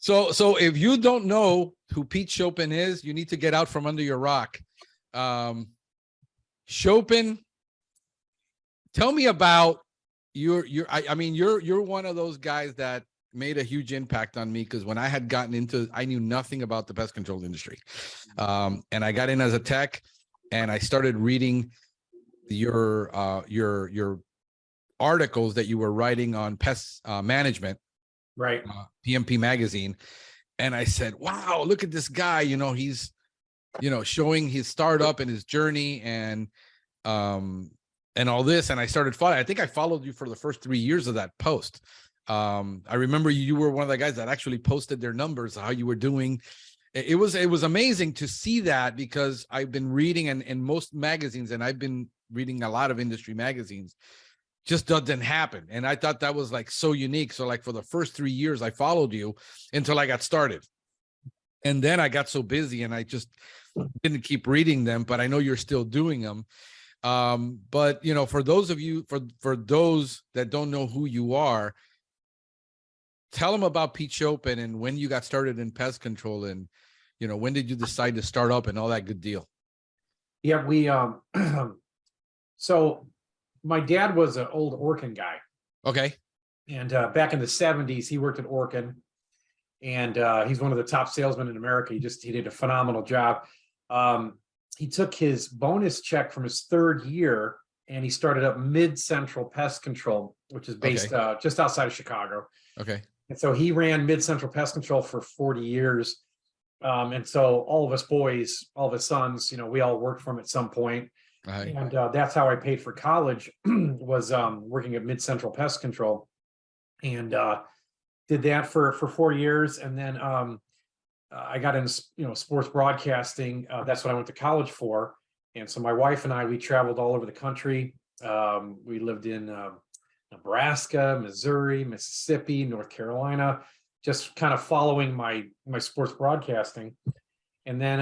So if you don't know who Pete Schopen is, you need to get out from under your rock. Schopen, tell me about you're one of those guys that made a huge impact on me, because when I had gotten into, I knew nothing about the pest control industry. And I got in as a tech, and I started reading your articles that you were writing on pest management, right? PMP magazine. And I said, wow, look at this guy. He's, showing his startup and his journey and all this. And I started following. I think I followed you for the first 3 years of that post. I remember you were one of the guys that actually posted their numbers, how you were doing. It was amazing to see that, because I've been reading in most magazines, and I've been reading a lot of industry magazines, just doesn't happen. And I thought that was like so unique. So like for the first 3 years, I followed you until I got started. And then I got so busy and I just didn't keep reading them, but I know you're still doing them. But for those of you, for those that don't know who you are, tell them about Pete Schopen and when you got started in pest control, and when did you decide to start up and all that good deal? Yeah, we so my dad was an old Orkin guy. Okay. And back in the 70s, he worked at Orkin, and he's one of the top salesmen in America. He did a phenomenal job. He took his bonus check from his third year, and he started up Mid-Central Pest Control, which is based just outside of Chicago. Okay. And so he ran Mid-Central Pest Control for 40 years. And so all of us boys, all of his sons, we all worked for him at some point. Right. And that's how I paid for college, was working at Mid-Central Pest Control, and did that for 4 years. And then I got into sports broadcasting. That's what I went to college for. And so my wife and I, we traveled all over the country. We lived in Nebraska, Missouri, Mississippi, North Carolina, just kind of following my sports broadcasting. And then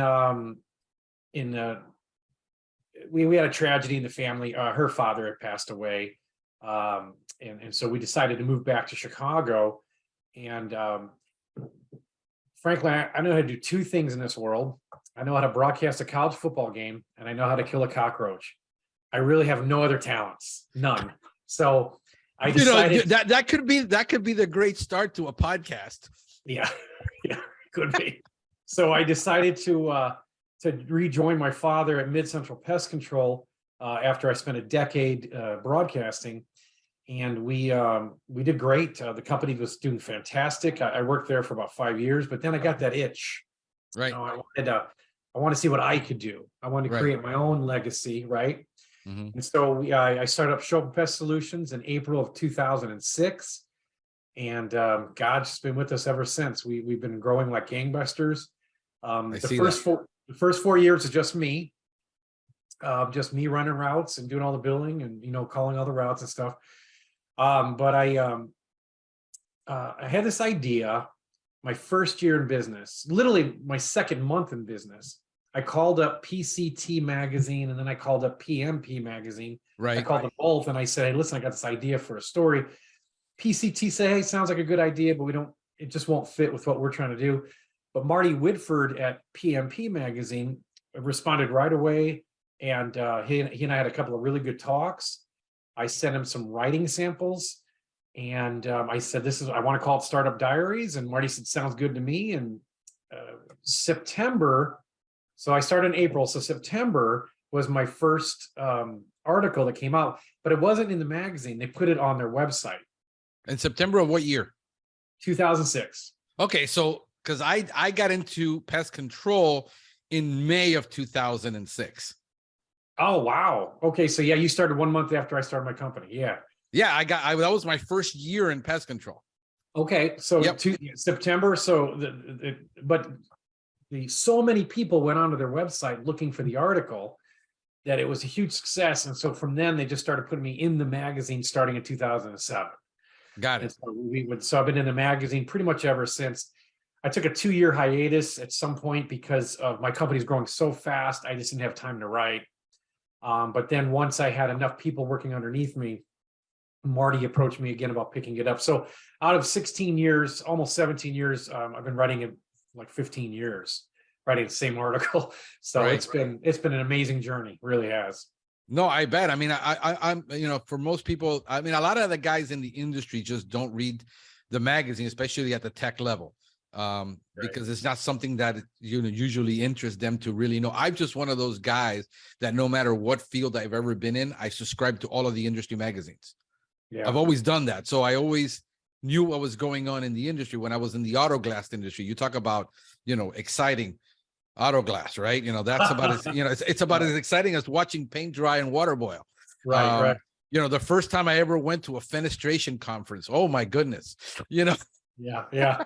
we had a tragedy in the family. Her father had passed away. And so we decided to move back to Chicago. And frankly, I know how to do two things in this world. I know how to broadcast a college football game, and I know how to kill a cockroach. I really have no other talents, none. So I decided that could be the great start to a podcast. Yeah, could be. So I decided to rejoin my father at Mid-Central Pest Control after I spent a decade broadcasting, and we did great. The company was doing fantastic. I worked there for about 5 years, but then I got that itch. Right. I want to see what I could do. I wanted to create my own legacy, right? Mm-hmm. And so I started up Schopen Pest Solutions in April of 2006, and God's just been with us ever since. We've been growing like gangbusters. The first 4 years is just me running routes and doing all the billing and calling all the routes and stuff. But I had this idea my first year in business, literally my second month in business. I called up PCT magazine, and then I called up PMP magazine. Right. I called them both, and I said, hey, listen, I got this idea for a story. PCT said, hey, sounds like a good idea, but it just won't fit with what we're trying to do. But Marty Whitford at PMP magazine responded right away. And he and I had a couple of really good talks. I sent him some writing samples, and I said, I want to call it Startup Diaries. And Marty said, sounds good to me. And September, so I started in April. So September was my first article that came out, but it wasn't in the magazine. They put it on their website. In September of what year? 2006. Okay, so because I got into pest control in May of 2006. Oh, wow. Okay, so yeah, you started 1 month after I started my company. Yeah. Yeah, that was my first year in pest control. Okay, so September. So so many people went onto their website looking for the article that it was a huge success, and so from then they just started putting me in the magazine starting in 2007. Got it. So I've been in the magazine pretty much ever since. I took a 2-year hiatus at some point because of my company's growing so fast. I just didn't have time to write. But then once I had enough people working underneath me, Marty approached me again about picking it up. So out of 16 years, almost 17 years, I've been writing it like 15 years, writing the same article. So Right. it's been an amazing journey, really has. No, I bet. I mean, I'm, you know, for most people, I mean, a lot of the guys in the industry just don't read the magazine, especially at the tech level, because it's not something that, you know, usually interests them to really know. I'm just one of those guys that no matter what field I've ever been in, I subscribe to all of the industry magazines. Yeah. I've always done that. So I always knew what was going on in the industry. When I was in the auto glass industry, you talk about, you know, exciting auto glass, right? You know, that's about as, you know, it's about as exciting as watching paint dry and water boil. Right. You know, the first time I ever went to a fenestration conference, oh my goodness, you know. Yeah.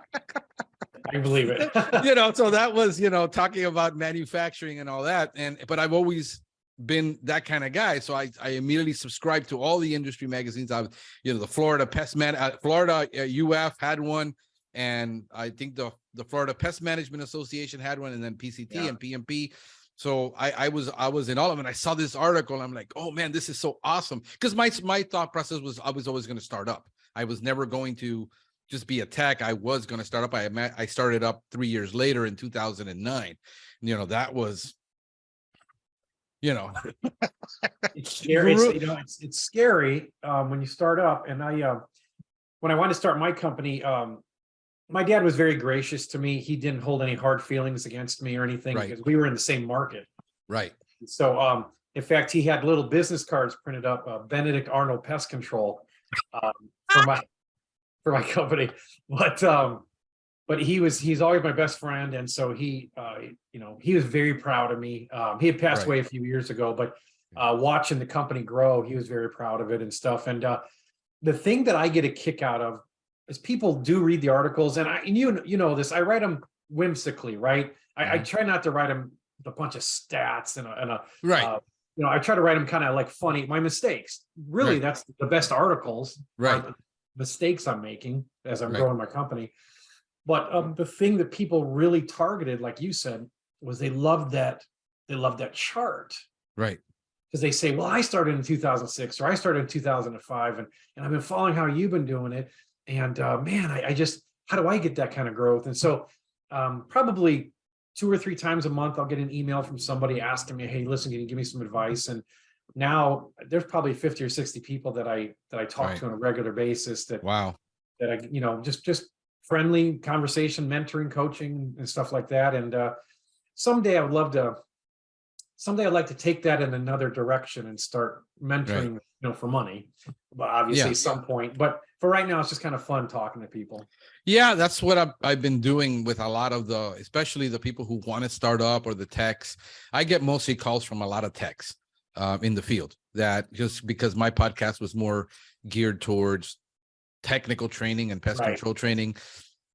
I believe it. You know, so that was, you know, talking about manufacturing and all that. But I've always been that kind of guy. So I immediately subscribed to all the industry magazines. You know, the Florida Florida UF had one. And I think the Florida Pest Management Association had one, and then PCT and PMP. So I was in all of them. And I saw this article. And I'm like, oh man, this is so awesome. Because my thought process was I was always going to start up. I was never going to just be a tech. I was going to start up. I started up 3 years later in 2009. You know, that was, you know, it's scary. It's scary when you start up. And when I wanted to start my company, my dad was very gracious to me. He didn't hold any hard feelings against me or anything because we were in the same market. Right. So, in fact, he had little business cards printed up, Benedict Arnold Pest Control, for my company. But he's always my best friend. And so he was very proud of me. He had passed away a few years ago, but watching the company grow, he was very proud of it and stuff. And the thing that I get a kick out of is people do read the articles, and you know this, I write them whimsically, right? I try not to write them with a bunch of stats and I try to write them kind of like funny, my mistakes. Really, that's the best articles, the mistakes I'm making as I'm growing my company. But the thing that people really targeted, like you said, was they loved that chart. Right. Because they say, well, I started in 2006 or I started in 2005 and I've been following how you've been doing it. And man, I just, how do I get that kind of growth? And so probably 2 or 3 times a month, I'll get an email from somebody asking me, hey, listen, can you give me some advice? And now there's probably 50 or 60 people that I talk to on a regular basis that I, you know, just friendly conversation, mentoring, coaching and stuff like that. And someday I'd like to take that in another direction and start mentoring, you know, for money, but obviously at some point. But for right now, it's just kind of fun talking to people. Yeah, that's what I've been doing with a lot of especially the people who want to start up or the techs. I get mostly calls from a lot of techs in the field, that just because my podcast was more geared towards technical training and pest control training.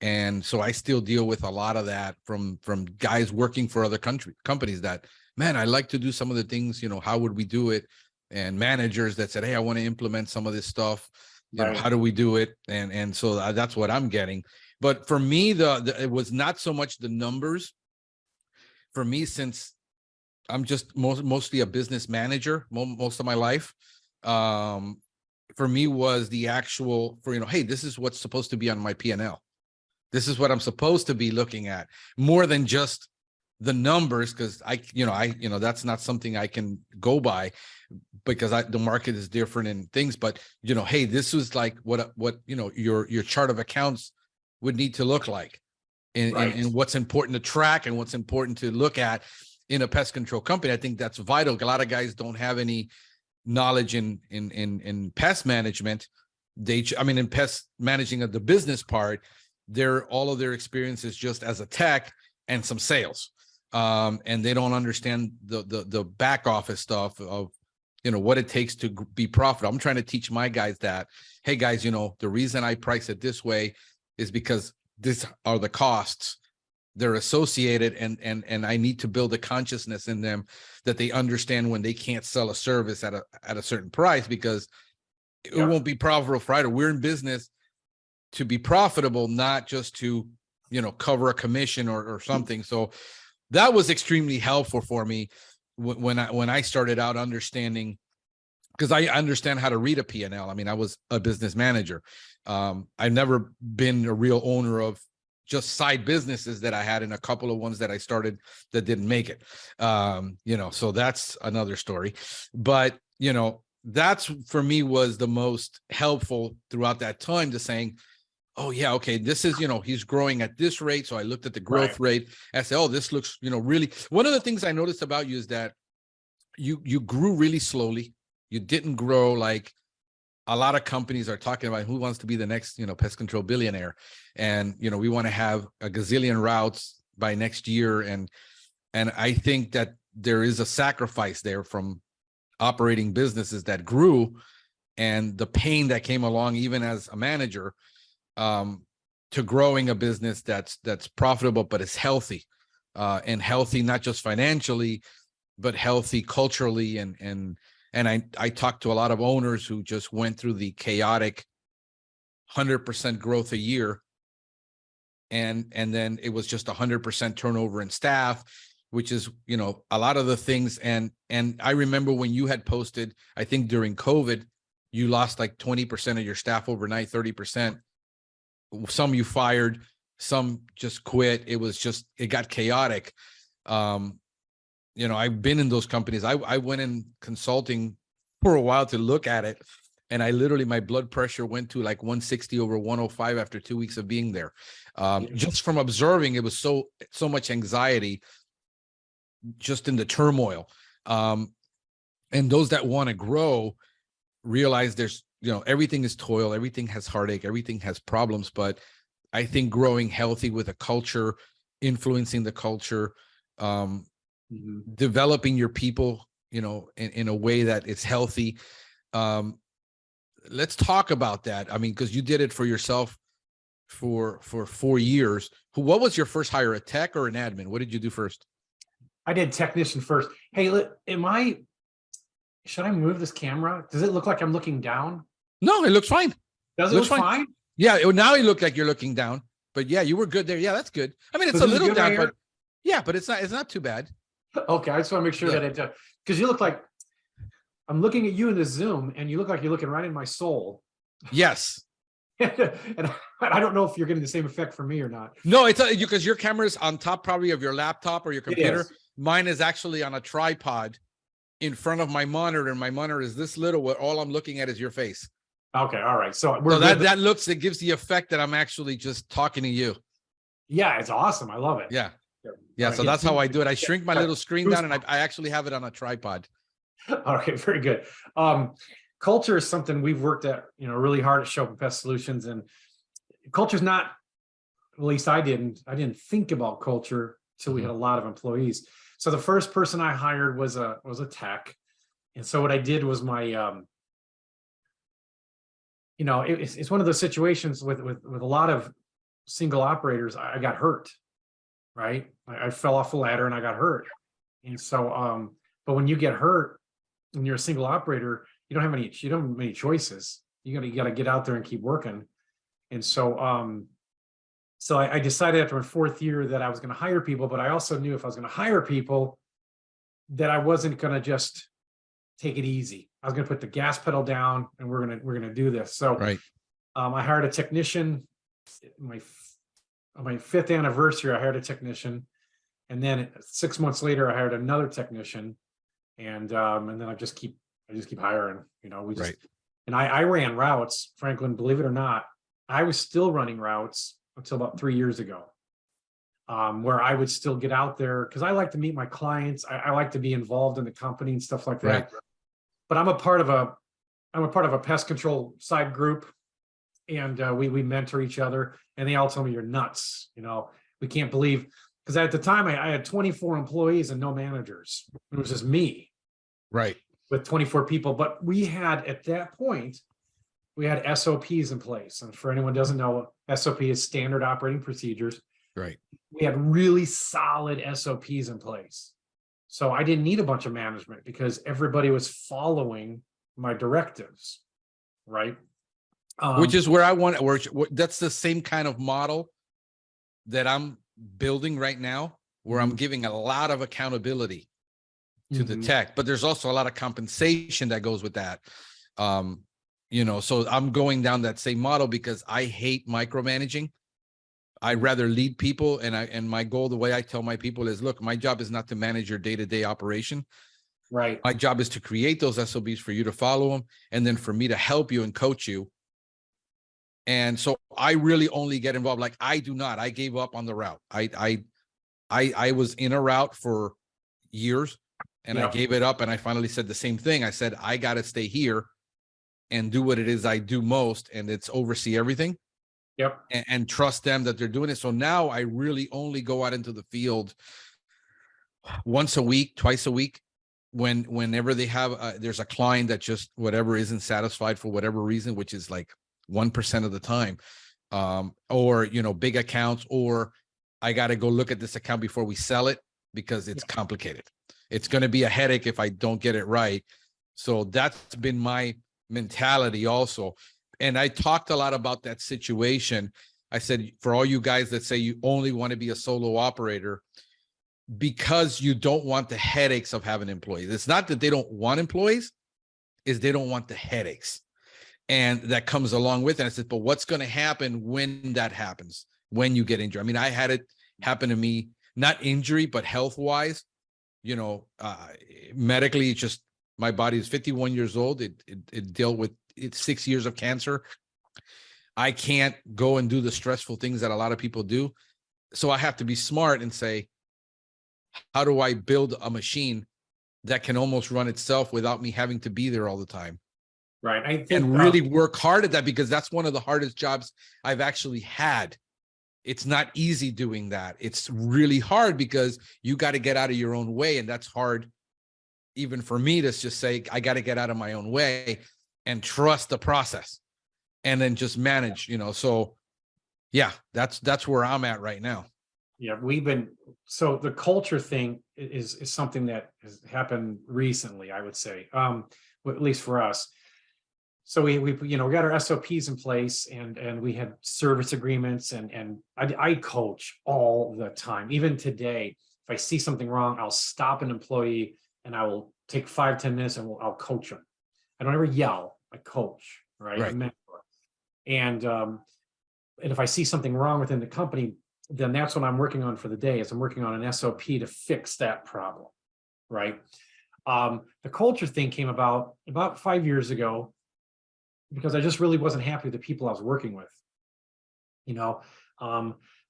And so I still deal with a lot of that from guys working for other companies that, man, I like to do some of the things, you know, how would we do it? And managers that said, hey, I want to implement some of this stuff. You know, how do we do it? And so that's what I'm getting. But for me, it was not so much the numbers. For me, since I'm just mostly a business manager most of my life, for me was the actual, you know, hey, this is what's supposed to be on my P&L. This is what I'm supposed to be looking at, more than just the numbers, because that's not something I can go by, because the market is different and things. But you know, hey, this was like what you know your chart of accounts would need to look like, and what's important to track and what's important to look at in a pest control company. I think that's vital. A lot of guys don't have any knowledge in pest management. In pest managing of the business part, all of their experience is just as a tech and some sales. And they don't understand the back office stuff of, you know, what it takes to be profitable. I'm trying to teach my guys that, hey guys, you know, the reason I price it this way is because these are the costs they're associated, and I need to build a consciousness in them that they understand when they can't sell a service at a certain price, because it won't be profitable for either. We're in business to be profitable, not just to, you know, cover a commission or something. So that was extremely helpful for me when I started out understanding because I understand how to read a P&L. I mean, I was a business manager. I've never been a real owner of just side businesses that I had, and a couple of ones that I started that didn't make it. So that's another story. But, that's for me was the most helpful throughout that time, to saying, oh yeah, okay, this is, he's growing at this rate. So I looked at the growth rate. I said, oh, this looks, really. One of the things I noticed about you is that you grew really slowly. You didn't grow like a lot of companies are talking about, who wants to be the next, pest control billionaire. And, we want to have a gazillion routes by next year. And I think that there is a sacrifice there from operating businesses that grew, and the pain that came along, even as a manager, to growing a business that's profitable, but is healthy, and healthy, not just financially, but healthy culturally. And I talked to a lot of owners who just went through the chaotic 100% growth a year. And then it was just 100% turnover in staff, which is, a lot of the things. And I remember when you had posted, I think during COVID, you lost like 20% of your staff overnight, 30%. Some you fired, some just quit. It got chaotic. I've been in those companies. I went in consulting for a while to look at it. And I literally, my blood pressure went to like 160 over 105 after 2 weeks of being there. Just from observing, it was so much anxiety just in the turmoil. And those that want to grow realize there's, everything is toil, everything has heartache, everything has problems. But I think growing healthy with a culture, influencing the culture, developing your people, in a way that is healthy. Let's talk about that. I mean, because you did it for yourself for 4 years. What was your first hire, a tech or an admin? What did you do first? I did technician first. Hey, should I move this camera? Does it look like I'm looking down? No, it looks fine. Does it look fine? Yeah, now you look like you're looking down. But yeah, you were good there. Yeah, that's good. I mean, it's a little down, but yeah, but it's not too bad. Okay, I just want to make sure that it, because you look like, I'm looking at you in the Zoom, and you look like you're looking right in my soul. Yes. And I don't know if you're getting the same effect from me or not. No, it's because your camera's on top probably of your laptop or your computer. Mine is actually on a tripod in front of my monitor, and my monitor is this little, where all I'm looking at is your face. Okay, all right. So it gives the effect that I'm actually just talking to you. Yeah, it's awesome. I love it. Yeah. Yeah. So that's how I do it. I shrink my little screen down, and I actually have it on a tripod. All right, very good. Culture is something we've worked at, really hard at Schopen Pest Solutions, and culture's not, at least I didn't think about culture until we had a lot of employees. So the first person I hired was a tech. And so what I did was my, it's one of those situations with a lot of single operators. I got hurt, right? I fell off a ladder and I got hurt. And so, but when you get hurt and you're a single operator, you don't have many choices. You gotta get out there and keep working. And so, so I decided after my 4th year that I was going to hire people, but I also knew if I was going to hire people, that I wasn't going to just take it easy. I was going to put the gas pedal down, and we're going to do this. So, I hired a technician. On my 5th anniversary, I hired a technician, and then 6 months later, I hired another technician, and then I just keep hiring. And I ran routes, Franklin. Believe it or not, I was still running routes until about 3 years ago, where I would still get out there because I like to meet my clients. I like to be involved in the company and stuff like that. Right. But I'm a part of a pest control side group, and we mentor each other. And they all tell me, you're nuts. We can't believe, because at the time I had 24 employees and no managers. It was just me, right, with 24 people. But we had, at that point, we had SOPs in place. And for anyone who doesn't know, SOP is standard operating procedures. Right. We had really solid SOPs in place. So I didn't need a bunch of management because everybody was following my directives. Right. Which is where I want, that's the same kind of model that I'm building right now, where I'm giving a lot of accountability to the tech, but there's also a lot of compensation that goes with that. So I'm going down that same model because I hate micromanaging. I'd rather lead people. And my goal, the way I tell my people is, look, my job is not to manage your day-to-day operation. Right. My job is to create those SOPs for you to follow them. And then for me to help you and coach you. And so I really only get involved. Like I gave up on the route. I was in a route for years and I gave it up. And I finally said the same thing. I said, I got to stay here and do what it is I do most. And it's oversee everything. Yep. And trust them that they're doing it. So now I really only go out into the field once a week, twice a week, whenever they have, there's a client that just whatever isn't satisfied for whatever reason, which is like 1% of the time, or, big accounts, or I got to go look at this account before we sell it because it's complicated. It's going to be a headache if I don't get it right. So that's been my mentality also. And I talked a lot about that situation. I said, for all you guys that say you only want to be a solo operator because you don't want the headaches of having employees. It's not that they don't want employees, is they don't want the headaches. And that comes along with it. I said, but what's going to happen when that happens, when you get injured? I mean, I had it happen to me, not injury, but health-wise, medically, it's just, my body is 51 years old. It dealt with 6 years of cancer. I can't go and do the stressful things that a lot of people do. So I have to be smart and say, how do I build a machine that can almost run itself without me having to be there all the time? Right. I think, and really work hard at that, because that's one of the hardest jobs I've actually had. It's not easy doing that. It's really hard because you got to get out of your own way. And that's hard even for me to just say, I got to get out of my own way and trust the process and then just manage, so yeah, that's where I'm at right now. Yeah, so the culture thing is something that has happened recently, I would say, at least for us. So we got our SOPs in place and we had service agreements and I coach all the time. Even today, if I see something wrong, I'll stop an employee and I will take 5-10 minutes and I'll coach them. I don't ever yell, I coach, right? I mentor. And if I see something wrong within the company, then that's what I'm working on for the day, is I'm working on an SOP to fix that problem, right? The culture thing came about 5 years ago because I just really wasn't happy with the people I was working with.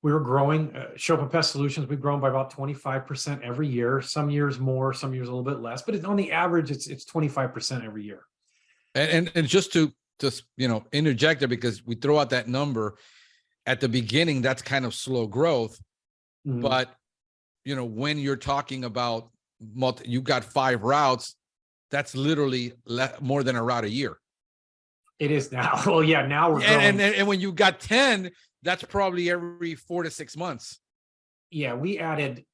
We were growing. Schopen Pest Solutions, we've grown by about 25% every year. Some years more, some years a little bit less, but on the average, it's 25% every year. And just to interject there, because we throw out that number at the beginning, that's kind of slow growth. Mm-hmm. But when you're talking about you got 5 routes, that's literally more than a route a year. It is now. Well, yeah, now we're growing. And when you got 10, that's probably every 4 to 6 months. Yeah, we added.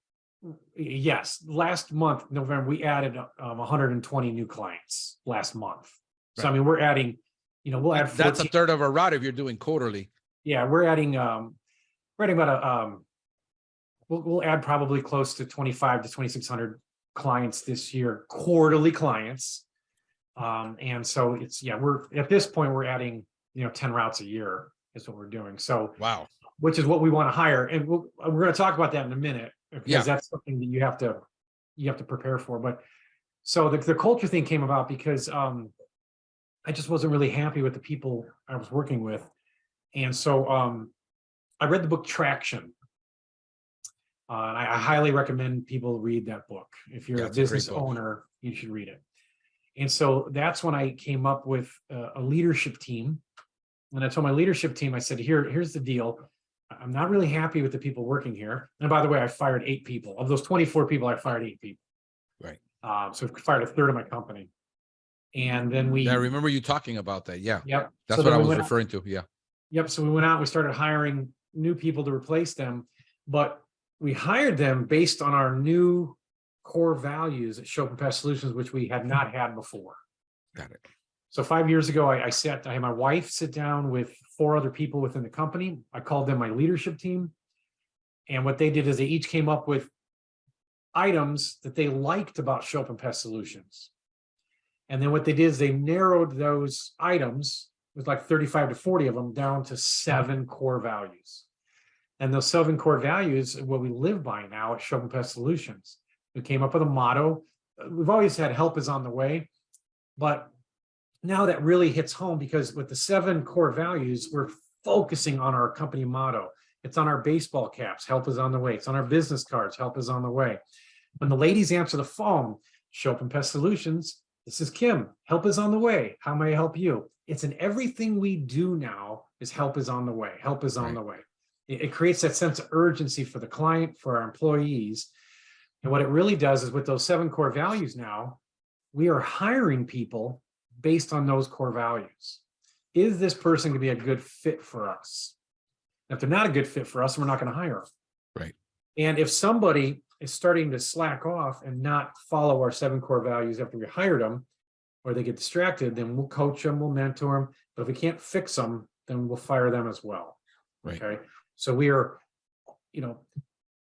Yes, last month, November, we added 120 new clients last month. So right. I mean, we're adding. We'll add. 14. That's a third of a route if you're doing quarterly. Yeah, we're adding about we'll add probably close to 25 to 2,600 clients this year, quarterly clients. And so we're at this point, we're adding, 10 routes a year is what we're doing. So, wow, which is what we want to hire. And we're going to talk about that in a minute, because that's something that you have to prepare for. But so the culture thing came about because, I just wasn't really happy with the people I was working with. And so, I read the book Traction. And I highly recommend people read that book. If you're a business owner, you should read it. And so that's when I came up with a leadership team. And I told my leadership team, I said, here's the deal. I'm not really happy with the people working here. And by the way, I fired 8 people. Of those 24 people, I fired 8 people. Right. So I fired a third of my company. And then I remember you talking about that. Yeah. Yep. That's what I was referring to. Yeah. Yep. So we went out, we started hiring new people to replace them, but we hired them based on our new core values at Schopen Pest Solutions, which we had not had before. Got it. So 5 years ago, I had my wife sit down with 4 other people within the company. I called them my leadership team. And what they did is they each came up with items that they liked about Schopen Pest Solutions. And then what they did is they narrowed those items, with like 35 to 40 of them, down to 7 core values. And those 7 core values are what we live by now at Schopen Pest Solutions. We came up with a motto. We've always had help is on the way, but now that really hits home, because with the 7 core values, we're focusing on our company motto. It's on our baseball caps, help is on the way. It's on our business cards, help is on the way. When the ladies answer the phone, Schopen Pest Solutions, this is Kim, help is on the way. How may I help you? It's in everything we do now is help is on the way. Help is on the way. It creates that sense of urgency for the client, for our employees. And what it really does is, with those 7 core values now, we are hiring people based on those core values. Is this person going to be a good fit for us? If they're not a good fit for us, we're not going to hire them. Right. And if somebody is starting to slack off and not follow our 7 core values after we hired them, or they get distracted, then we'll coach them, we'll mentor them. But if we can't fix them, then we'll fire them as well. Right. Okay. So we are,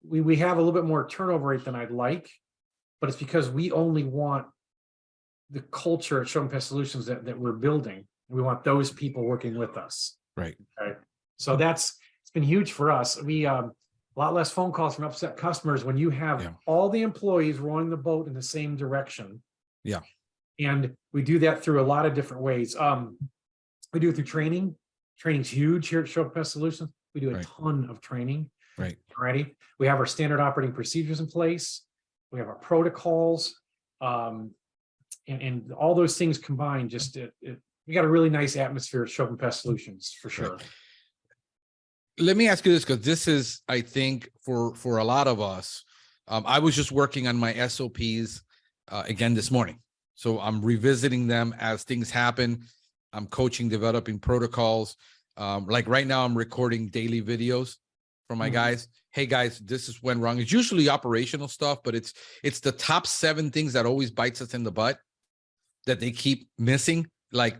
we have a little bit more turnover rate than I'd like, but it's because we only want the culture at Schopen Pest Solutions that we're building. We want those people working with us. Right. Okay. So it's been huge for us. We a lot less phone calls from upset customers when you have all the employees rowing the boat in the same direction. Yeah. And we do that through a lot of different ways. We do it through training. Training's huge here at Schopen Pest Solutions. We do a ton of training. Right. Already. We have our standard operating procedures in place. We have our protocols. And all those things combined, just we got a really nice atmosphere at Schopen Pest Solutions for sure. Right. Let me ask you this, because this is, I think, for a lot of us, I was just working on my SOPs again this morning. So I'm revisiting them as things happen. I'm coaching, developing protocols. Like right now, I'm recording daily videos for my guys. Hey guys, this is went wrong. It's usually operational stuff, but it's the top 7 things that always bites us in the butt that they keep missing. Like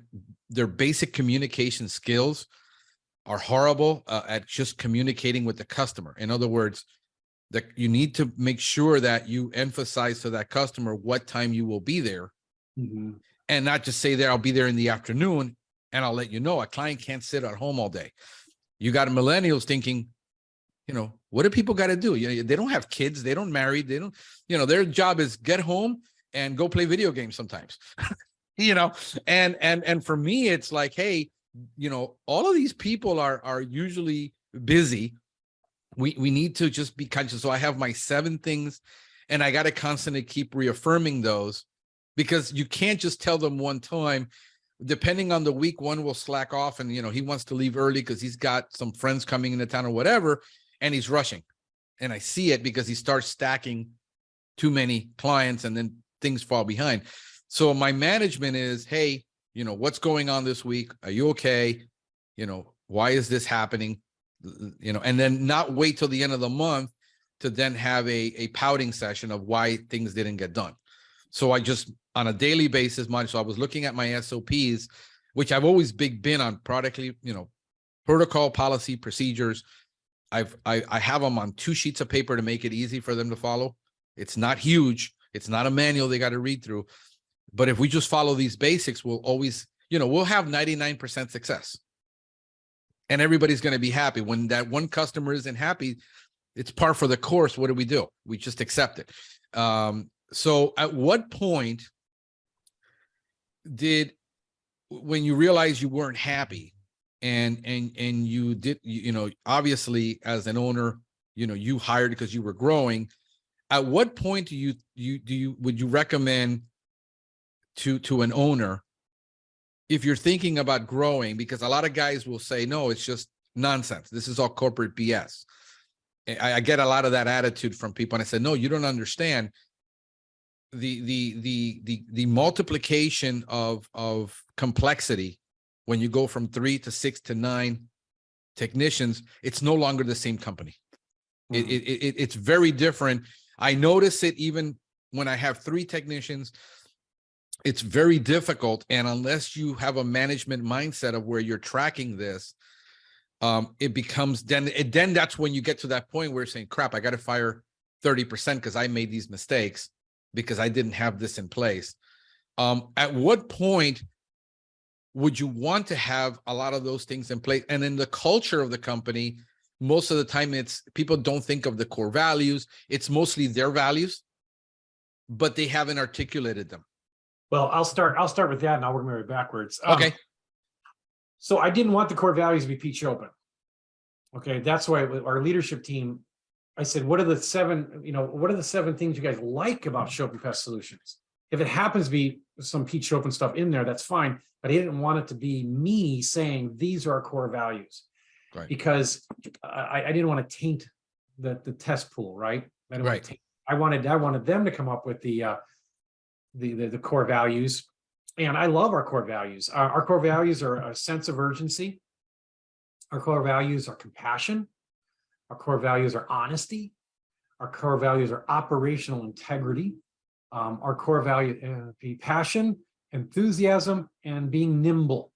their basic communication skills are horrible at just communicating with the customer. In other words, that you need to make sure that you emphasize to that customer what time you will be there, and not just say I'll be there in the afternoon and I'll let you know. A client can't sit at home all day. You got millennials thinking, what do people got to do? They don't have kids. They don't marry. They don't, their job is get home and go play video games sometimes, and for me, it's like, hey, all of these people are usually busy. We need to just be conscious. So I have my 7 things, and I got to constantly keep reaffirming those, because you can't just tell them one time. Depending on the week, one will slack off and, he wants to leave early because he's got some friends coming into town or whatever, and he's rushing. And I see it because he starts stacking too many clients and then things fall behind. So my management is, hey, what's going on this week? Are you okay? Why is this happening? And then not wait till the end of the month to then have a pouting session of why things didn't get done. So I just, on a daily basis, so I was looking at my SOPs, which I've always been on protocol, policy, procedures. I have them on 2 sheets of paper to make it easy for them to follow. It's not huge. It's not a manual they got to read through. But if we just follow these basics, we'll always, we'll have 99% success. And everybody's going to be happy. When that one customer isn't happy, it's par for the course. What do? We just accept it. So at what point when you realize you weren't happy and you did, obviously as an owner, you hired because you were growing. At what point would you recommend to an owner, if you're thinking about growing, because a lot of guys will say, no, it's just nonsense. This is all corporate BS. I get a lot of that attitude from people. And I said, no, you don't understand the multiplication of complexity. When you go from 3 to 6 to 9 technicians, it's no longer the same company. It's very different. I notice it even when I have 3 technicians. It's very difficult, and unless you have a management mindset of where you're tracking this, it becomes then that's when you get to that point where you're saying, crap, I got to fire 30% because I made these mistakes because I didn't have this in place. At what point would you want to have a lot of those things in place? And in the culture of the company, most of the time it's people don't think of the core values. It's mostly their values, but they haven't articulated them. Well, I'll start with that and I'll work my way backwards. Okay. So I didn't want the core values to be Pete Schopen. Okay. That's why our leadership team, I said, what are the seven things you guys like about Schopen Pest Solutions? If it happens to be some Pete Schopen stuff in there, that's fine. But I didn't want it to be me saying these are our core values, right? Because I didn't want to taint the test pool, right? Right. I wanted them to come up with the core values, and I love our core values. Our core values are a sense of urgency. Our core values are compassion. Our core values are honesty. Our core values are operational integrity. Our core value be passion, enthusiasm, and being nimble.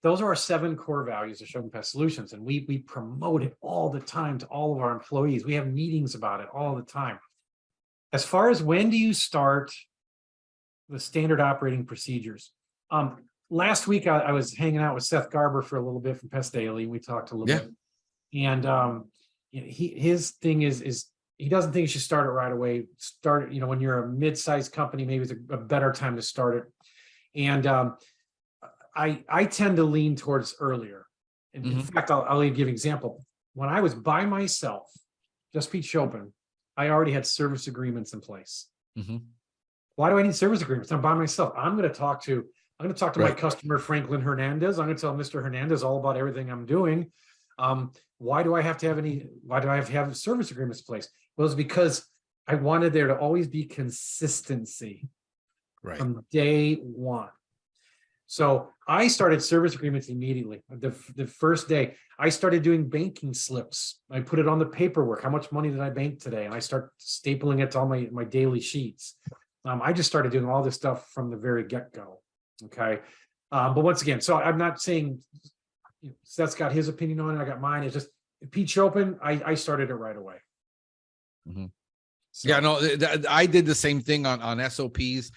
Those are our 7 core values of Schopen Pest Solutions, and we promote it all the time to all of our employees. We have meetings about it all the time. As far as when do you start the standard operating procedures? Last week I was hanging out with Seth Garber for a little bit from Pest Daily. We talked a little bit, and his thing is he doesn't think you should start it right away. Start it, when you're a mid-sized company, maybe it's a better time to start it. And I tend to lean towards earlier. And in fact, I'll give you an example. When I was by myself, just Pete Schopen, I already had service agreements in place. Why do I need service agreements? I'm by myself. I'm going to talk to my customer, Franklin Hernandez. I'm going to tell Mr. Hernandez all about everything I'm doing. Why do I have to have service agreements in place? Well, it's because I wanted there to always be consistency from day one. So I started service agreements immediately. The first day, I started doing banking slips. I put it on the paperwork. How much money did I bank today? And I start stapling it to all my daily sheets. I just started doing all this stuff from the very get-go. Okay. But once again, so I'm not saying Seth's got his opinion on it. I got mine. It's just Pete Schopen. I started it right away. So. Yeah, no, I did the same thing on SOPs.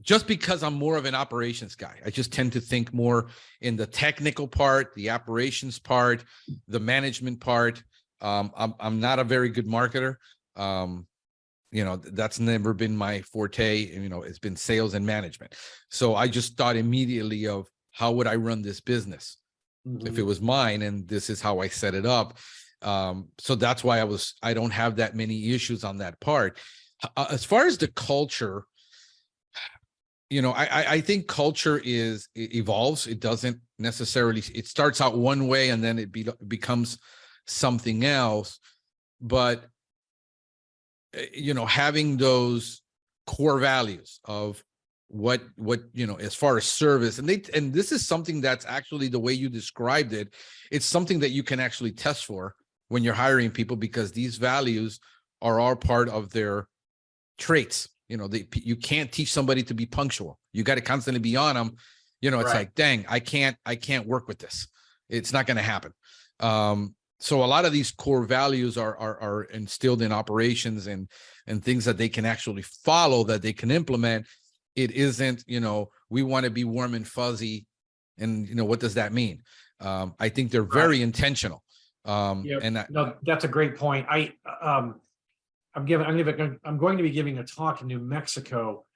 Just because I'm more of an operations guy, I just tend to think more in the technical part, the operations part, the management part. I'm not a very good marketer. That's never been my forte. It's been sales and management. So I just thought immediately of how would I run this business if it was mine, and this is how I set it up. So that's why I don't have that many issues on that part. As far as the culture, I think culture evolves. It doesn't necessarily, it starts out one way and then it becomes something else. But, having those core values of what, as far as service, and this is something that's actually the way you described it. It's something that you can actually test for when you're hiring people, because these values are all part of their traits. You can't teach somebody to be punctual. You got to constantly be on them. It's like, dang, I can't work with this. It's not going to happen. So a lot of these core values are instilled in operations and things that they can actually follow, that they can implement. It isn't, we want to be warm and fuzzy. And, what does that mean? I think they're very intentional. No, that's a great point. I'm going to be giving a talk in New Mexico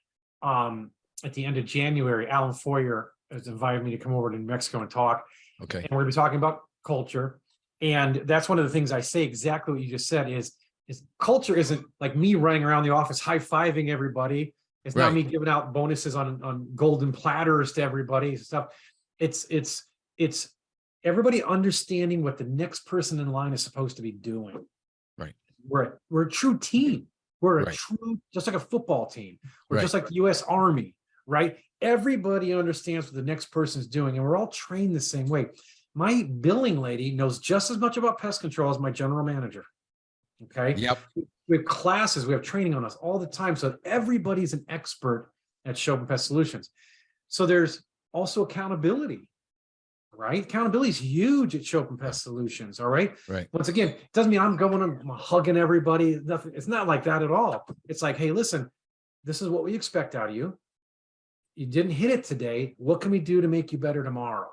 at the end of January. Alan Foyer has invited me to come over to New Mexico and talk. Okay. And we're going to be talking about culture. And that's one of the things I say, exactly what you just said, is culture isn't like me running around the office high-fiving everybody. It's not me giving out bonuses on golden platters to everybody and stuff. It's everybody understanding what the next person in line is supposed to be doing. Right. We're a true team. We're a true, just like a football team. We're just like the U.S. Army, right? Everybody understands what the next person's doing, and we're all trained the same way. My billing lady knows just as much about pest control as my general manager. Okay. Yep. We have classes, we have training on us all the time. So everybody's an expert at Schopen Pest Solutions. So there's also accountability. right? Accountability is huge at Schopen Pest Solutions. All right. Right. Once again, it doesn't mean I'm hugging everybody. Nothing. It's not like that at all. It's like, hey, listen, this is what we expect out of you. You didn't hit it today. What can we do to make you better tomorrow?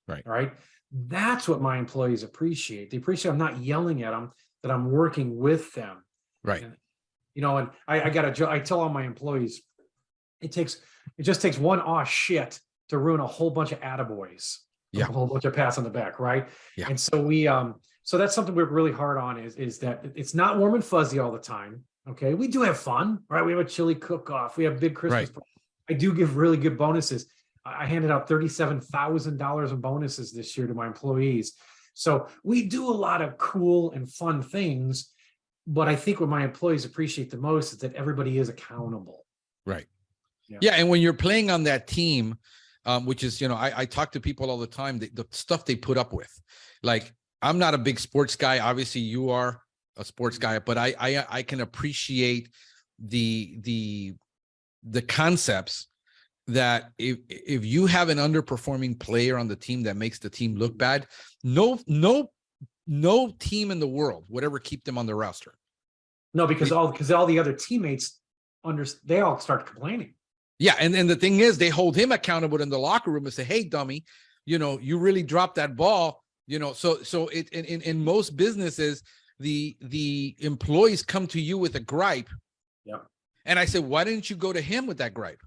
Right. All right. That's what my employees appreciate. They appreciate I'm not yelling at them, that I'm working with them. Right. And, and I tell all my employees, it just takes one aw shit to ruin a whole bunch of attaboys. Yeah. A whole bunch of pats on the back. Right. Yeah. And so so that's something we're really hard on is that it's not warm and fuzzy all the time. Okay. We do have fun, right? We have a chili cook-off. We have big Christmas. Right. I do give really good bonuses. I handed out $37,000 in bonuses this year to my employees. So we do a lot of cool and fun things, but I think what my employees appreciate the most is that everybody is accountable. Right. Yeah. And when you're playing on that team, which is, I talk to people all the time, the stuff they put up with. Like, I'm not a big sports guy. Obviously you are a sports guy, but I can appreciate the concepts that if you have an underperforming player on the team that makes the team look bad, no team in the world would ever keep them on the roster. No, because all the other teammates they all start complaining. Yeah, and the thing is, they hold him accountable in the locker room and say, "Hey, dummy, you really dropped that ball." So in most businesses, the employees come to you with a gripe. Yeah. And I said, why didn't you go to him with that gripe?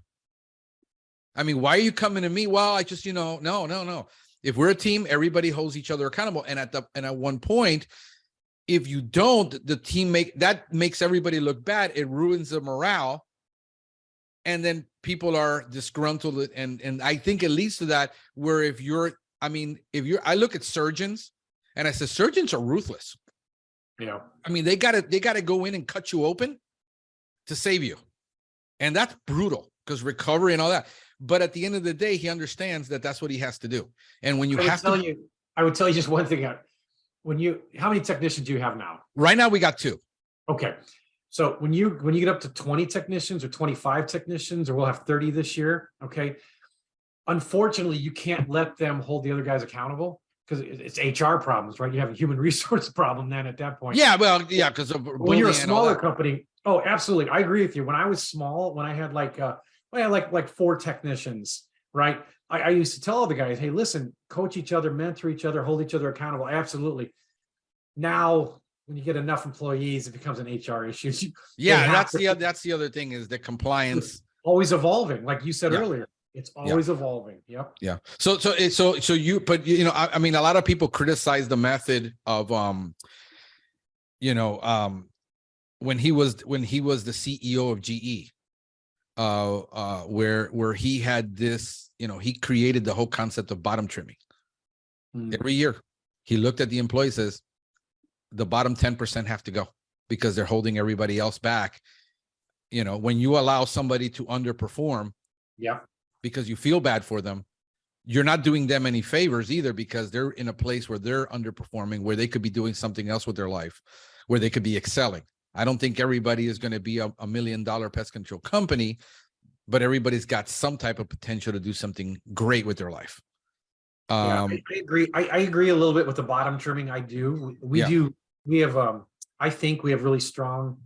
I mean, why are you coming to me? Well, I just, no. If we're a team, everybody holds each other accountable. And at one point, if you don't, the team makes everybody look bad. It ruins the morale. And then people are disgruntled. And I think it leads to that where I look at surgeons and I say, surgeons are ruthless. Yeah. I mean, they gotta go in and cut you open to save you. And that's brutal because recovery and all that. But at the end of the day, he understands that that's what he has to do. And when I would tell you just one thing. How many technicians do you have now? Right now we got 2. Okay. So when you get up to 20 technicians or 25 technicians, or we'll have 30 this year. Okay. Unfortunately, you can't let them hold the other guys accountable because it's HR problems, right? You have a human resource problem then at that point. Yeah. Well, yeah. Because when you're a smaller company. Oh, absolutely. I agree with you. When I was small, when I had like 4 technicians, right? I used to tell all the guys, hey, listen, coach each other, mentor each other, hold each other accountable. Absolutely. Now, when you get enough employees, it becomes an HR issue. That's the other thing is the compliance. Always evolving. Like you said earlier, it's always evolving. Yep. Yeah. So I mean, a lot of people criticize the method of, when he was the CEO of GE, where he had this, he created the whole concept of bottom trimming. Every year he looked at the employees, says the bottom 10% have to go because they're holding everybody else back. When you allow somebody to underperform, because you feel bad for them, you're not doing them any favors either, because they're in a place where they're underperforming, where they could be doing something else with their life, where they could be excelling. I don't think everybody is going to be a $1 million pest control company, but everybody's got some type of potential to do something great with their life. I agree. I agree a little bit with the bottom trimming. I do. We have, I think we have really strong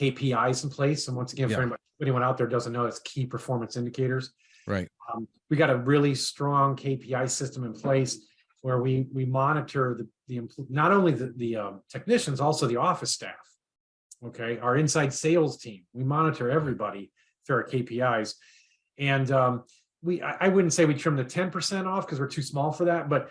KPIs in place. And once again, for anyone out there doesn't know, it's key performance indicators. Right. We got a really strong KPI system in place where we monitor not only the technicians, also the office staff. Okay. Our inside sales team, we monitor everybody through our KPIs. And I wouldn't say we trim the 10% off because we're too small for that, but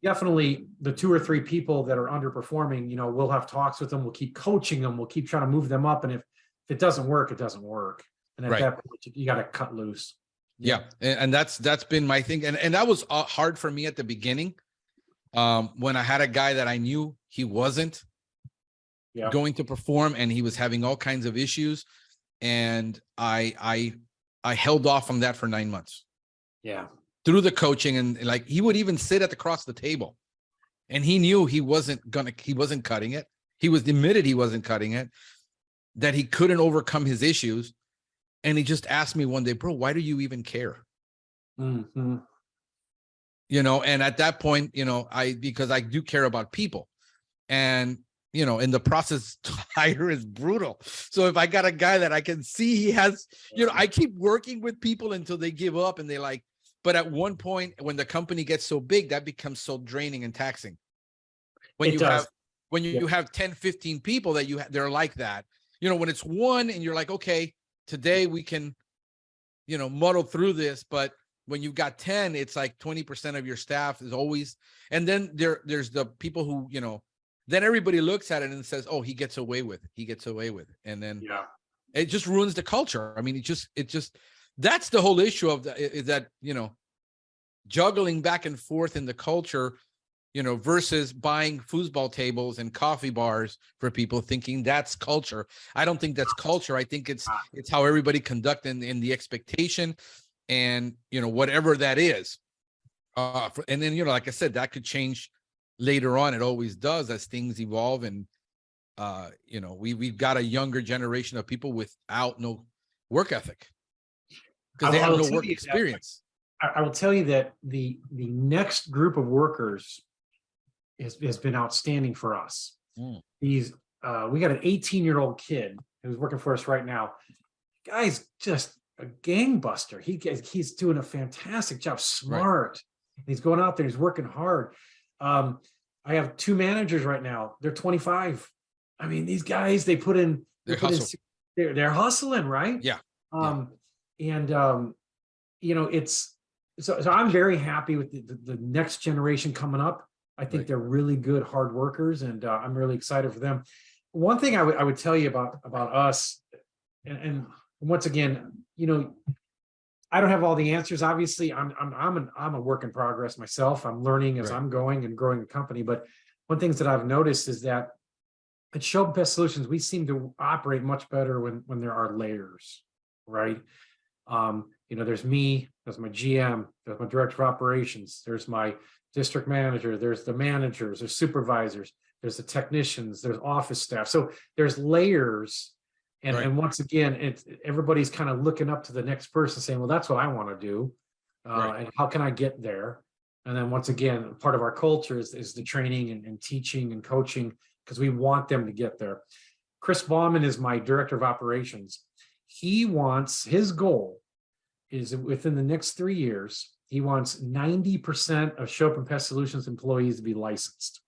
definitely the 2 or 3 people that are underperforming, we'll have talks with them. We'll keep coaching them. We'll keep trying to move them up. And if it doesn't work, it doesn't work. And at that point, you got to cut loose. Yeah. And that's been my thing. And that was hard for me at the beginning. When I had a guy that I knew he wasn't going to perform and he was having all kinds of issues. And I held off on that for 9 months. Yeah. Through the coaching, and like he would even sit across the table and he knew he wasn't cutting it. He was admitted he wasn't cutting it, that he couldn't overcome his issues. And he just asked me one day, bro, why do you even care? Mm-hmm. and at that point, because I do care about people, and, in the process to hire is brutal. So if I got a guy that I can see he has, I keep working with people until they give up and they like, but at one point when the company gets so big, that becomes so draining and taxing. When you have 10, 15 people that they're like that, when it's one and you're like, okay, today we can, muddle through this, but when you've got 10, it's like 20% of your staff is always, and then there's the people who, then everybody looks at it and says, oh, he gets away with it. And then it just ruins the culture. I mean, it just, that's the whole issue of is that, juggling back and forth in the culture, versus buying foosball tables and coffee bars for people, thinking that's culture. I don't think that's culture. I think it's how everybody conduct in the expectation and, whatever that is. And then, like I said, that could change later on. It always does as things evolve. And, we've got a younger generation of people without no work ethic because they have no work experience. I will tell you that the next group of workers has been outstanding for us. We got an 18-year-old kid who's working for us right now. Guy's just a gangbuster. He's doing a fantastic job, smart. Right. He's going out there, he's working hard. I have 2 managers right now. They're 25. I mean, these guys, they're hustling, right? Yeah. It's so I'm very happy with the next generation coming up. I think they're really good, hard workers, and I'm really excited for them. One thing I would tell you about us, and once again, I don't have all the answers. Obviously, I'm a work in progress myself. I'm learning as I'm going and growing the company. But one thing that I've noticed is that at Schopen Pest Solutions, we seem to operate much better when there are layers, right? There's me, there's my GM, there's my director of operations, there's my district manager, there's the managers, there's supervisors, there's the technicians, there's office staff. So there's layers. And once again, everybody's kind of looking up to the next person saying, well, that's what I want to do. And how can I get there? And then once again, part of our culture is the training and teaching and coaching, because we want them to get there. Chris Bauman is my director of operations. His goal is within the next 3 years, he wants 90% of Schopen Pest Solutions employees to be licensed.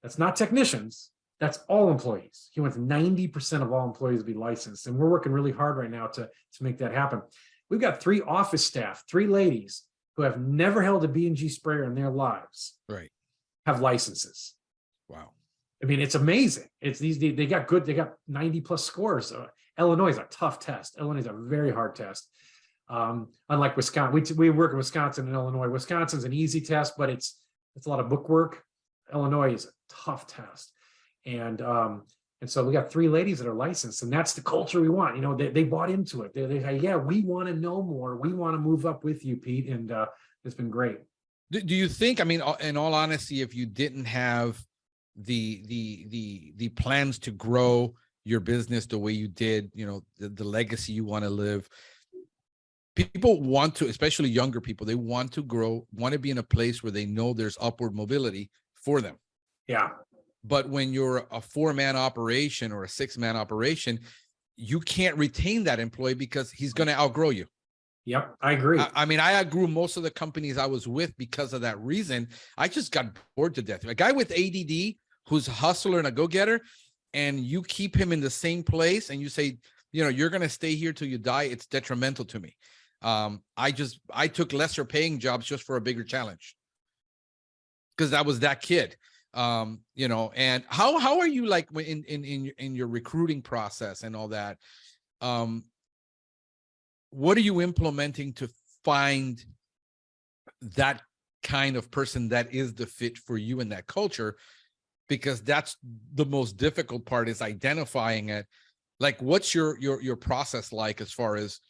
That's not technicians. That's all employees. He wants 90% of all employees to be licensed. And we're working really hard right now to make that happen. We've got 3 office staff, 3 ladies who have never held a B&G sprayer in their lives. Right. Have licenses. Wow. I mean, it's amazing. They got 90 plus scores. Illinois is a tough test. Illinois is a very hard test. Unlike Wisconsin, we work in Wisconsin and Illinois. Wisconsin's an easy test, but it's a lot of book work. Illinois is a tough test. And so we got 3 ladies that are licensed, and that's the culture we want. They bought into it. They say, yeah, we want to know more. We want to move up with you, Pete. And it's been great. Do you think, I mean, in all honesty, if you didn't have the plans to grow your business the way you did, the legacy you want to live, people want to, especially younger people, they want to grow, want to be in a place where they know there's upward mobility for them. Yeah. But when you're a 4-man operation or a 6-man operation, you can't retain that employee because he's going to outgrow you. Yep, I agree. I mean, I outgrew most of the companies I was with because of that reason. I just got bored to death. A guy with ADD who's a hustler and a go-getter, and you keep him in the same place and you say, you're going to stay here till you die, it's detrimental to me. I took lesser paying jobs just for a bigger challenge because I was that kid. And how are you like in your recruiting process and all that? What are you implementing to find that kind of person that is the fit for you in that culture? Because that's the most difficult part, is identifying it. Like, what's your process like as far as,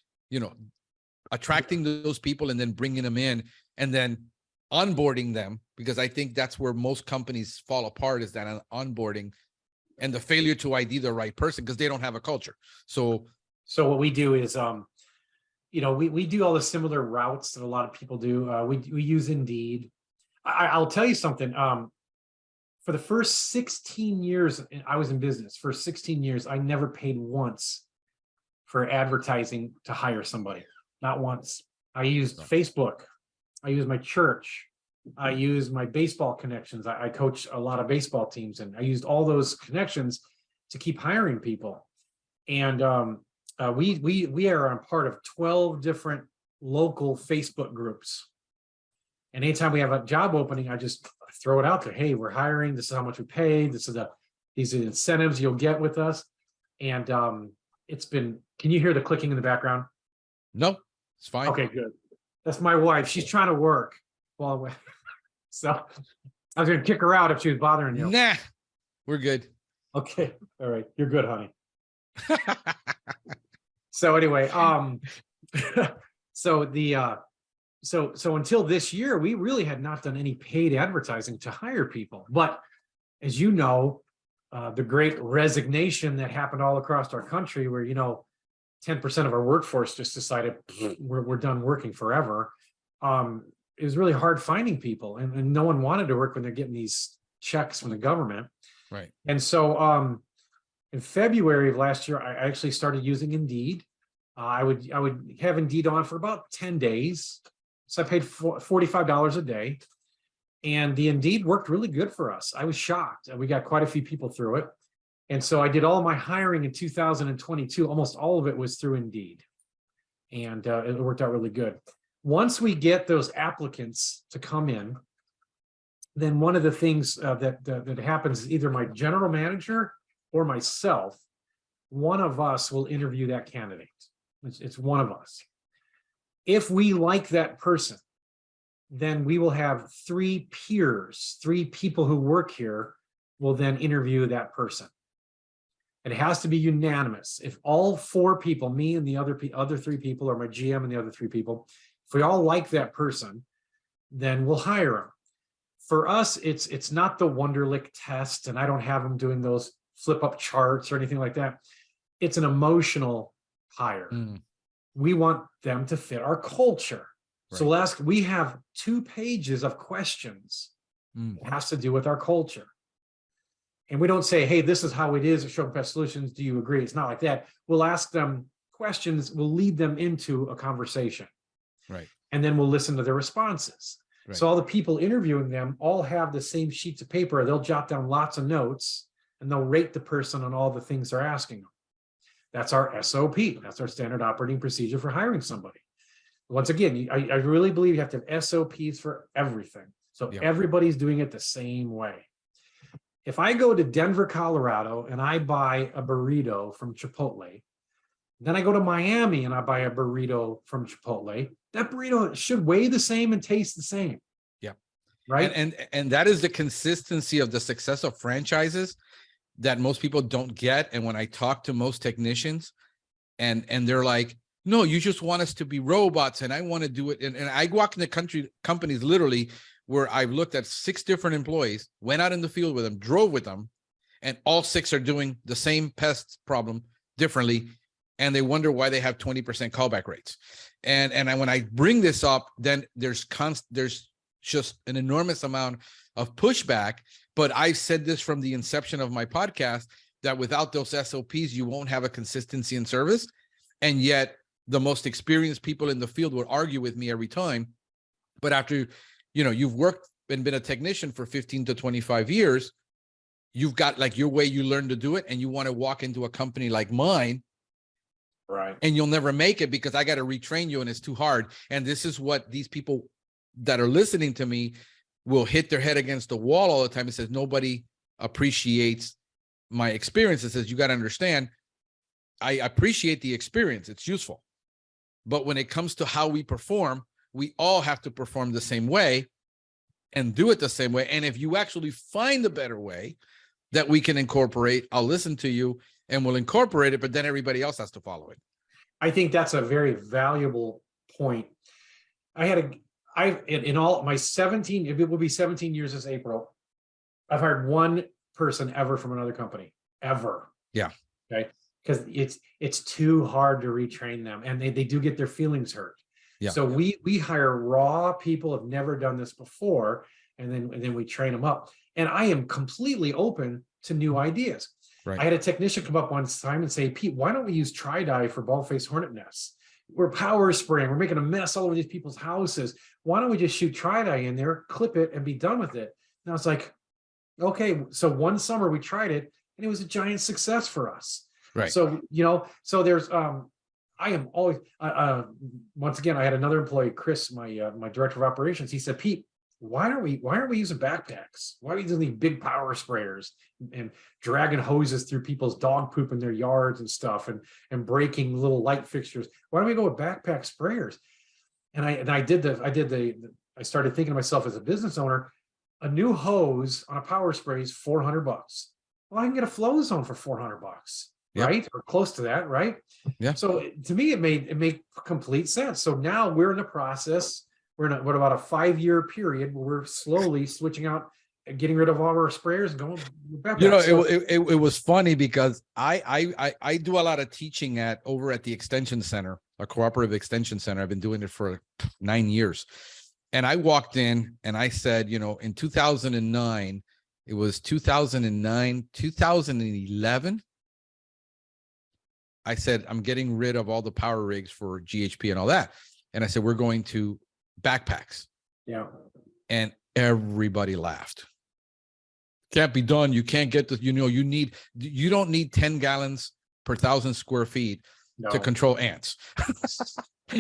attracting those people and then bringing them in and then onboarding them? Because I think that's where most companies fall apart, is that onboarding and the failure to ID the right person because they don't have a culture. So what we do is, we do all the similar routes that a lot of people do. We use Indeed. I'll tell you something. For the first 16 years I was in business, for 16 years, I never paid once for advertising to hire somebody. Not once. I used Facebook. I used my church. I used my baseball connections. I coach a lot of baseball teams, and I used all those connections to keep hiring people. And we are on part of 12 different local Facebook groups. And anytime we have a job opening, I just throw it out there. Hey, we're hiring. This is how much we pay. These are the incentives you'll get with us. And it's been. Can you hear the clicking in the background? No, it's fine. Okay, good. That's my wife. She's trying to work. Well, so I was going to kick her out if she was bothering you. Nah, we're good. Okay, all right. You're good, honey. So anyway, so until this year, we really had not done any paid advertising to hire people. But as you know, the great resignation that happened all across our country, where 10% of our workforce just decided we're done working forever. It was really hard finding people, and no one wanted to work when they're getting these checks from the government. Right. And so in February of last year, I actually started using Indeed. I would have Indeed on for about 10 days. So I paid $45 a day, and the Indeed worked really good for us. I was shocked. We got quite a few people through it. And so I did all my hiring in 2022. Almost all of it was through Indeed. And it worked out really good. Once we get those applicants to come in, then one of the things that happens is either my general manager or myself, one of us will interview that candidate. It's one of us. If we like that person, then we will have 3 peers, 3 people who work here will then interview that person. It has to be unanimous. If all 4 people, me and the other 3 people, or my GM and the other 3 people, if we all like that person, then we'll hire them. For us, it's not the Wonderlic test, and I don't have them doing those flip up charts or anything like that. It's an emotional hire. We want them to fit our culture. Right. So we have 2 pages of questions. It has to do with our culture. And we don't say, hey, this is how it is at Schopen Pest Solutions. Do you agree? It's not like that. We'll ask them questions. We'll lead them into a conversation. Right. And then we'll listen to their responses. Right. So all the people interviewing them all have the same sheets of paper. They'll jot down lots of notes, and they'll rate the person on all the things they're asking them. That's our SOP. That's our standard operating procedure for hiring somebody. Once again, I really believe you have to have SOPs for everything. So everybody's doing it the same way. If I go to Denver, Colorado, and I buy a burrito from Chipotle, then I go to Miami and I buy a burrito from Chipotle, that burrito should weigh the same and taste the same. Yeah. Right. And that is the consistency of the success of franchises that most people don't get. And when I talk to most technicians, and they're like, no, you just want us to be robots, and I want to do it. And I walk in the companies literally where I've looked at 6 different employees, went out in the field with them, drove with them, and all 6 are doing the same pest problem differently. And they wonder why they have 20% callback rates. And when I bring this up, then there's just an enormous amount of pushback. But I've said this from the inception of my podcast, that without those SOPs, you won't have a consistency in service. And yet the most experienced people in the field would argue with me every time. But after, you've worked and been a technician for 15 to 25 years, you've got like your way you learn to do it, and you want to walk into a company like mine, right? And you'll never make it because I got to retrain you, and it's too hard. And this is what these people that are listening to me will hit their head against the wall all the time. It says nobody appreciates my experience. It says you got to understand, I appreciate the experience. It's useful. But when it comes to how we perform, we all have to perform the same way and do it the same way. And if you actually find a better way that we can incorporate, I'll listen to you and we'll incorporate it, but then everybody else has to follow it. I think that's a very valuable point. In all my 17, it will be 17 years this April, I've hired 1 person ever from another company, ever. Yeah. Okay. because it's too hard to retrain them, and they do get their feelings hurt. Yeah. So we hire raw people who have never done this before, and then we train them up. And I am completely open to new ideas. Right. I had a technician come up one time and say, Pete, why don't we use tri-dye for bald-faced hornet nests? We're power spraying. We're making a mess all over these people's houses. Why don't we just shoot tri-dye in there, clip it, and be done with it? And I was like, okay. So one summer we tried it, and it was a giant success for us. Right. So, so there's, I am always, once again, I had another employee, Chris, my director of operations. He said, Pete, why aren't we using backpacks? Why are we using these big power sprayers and dragging hoses through people's dog poop in their yards and stuff, and breaking little light fixtures? Why don't we go with backpack sprayers? And I started thinking to myself as a business owner, a new hose on a power spray is $400. Well, I can get a flow zone for $400, yep. right? Or close to that, right? Yeah. So to me, it made complete sense. So now we're in the process. We're in about a 5-year period where we're slowly switching out, getting rid of all our sprayers and going back. It was funny because I do a lot of teaching over at the extension center, a cooperative extension center. I've been doing it for 9 years. And I walked in and I said, in 2009, it was 2009, 2011. I said, I'm getting rid of all the power rigs for GHP and all that. And I said, we're going to backpacks. Yeah. And everybody laughed. Can't be done. You can't get this, you don't need 10 gallons per 1,000 square feet to control ants.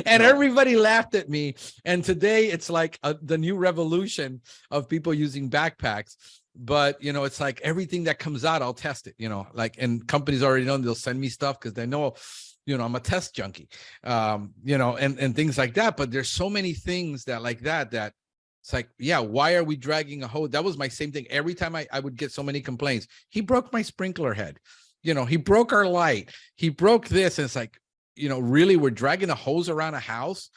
And everybody laughed at me. And today it's like the new revolution of people using backpacks. But, it's like everything that comes out, I'll test it, and companies already know, they'll send me stuff because they know, I'm a test junkie, and things like that. But there's so many things that it's like, yeah, why are we dragging a hose? That was my same thing. Every time I would get so many complaints. He broke my sprinkler head. He broke our light. He broke this. And it's like, really, we're dragging a hose around a house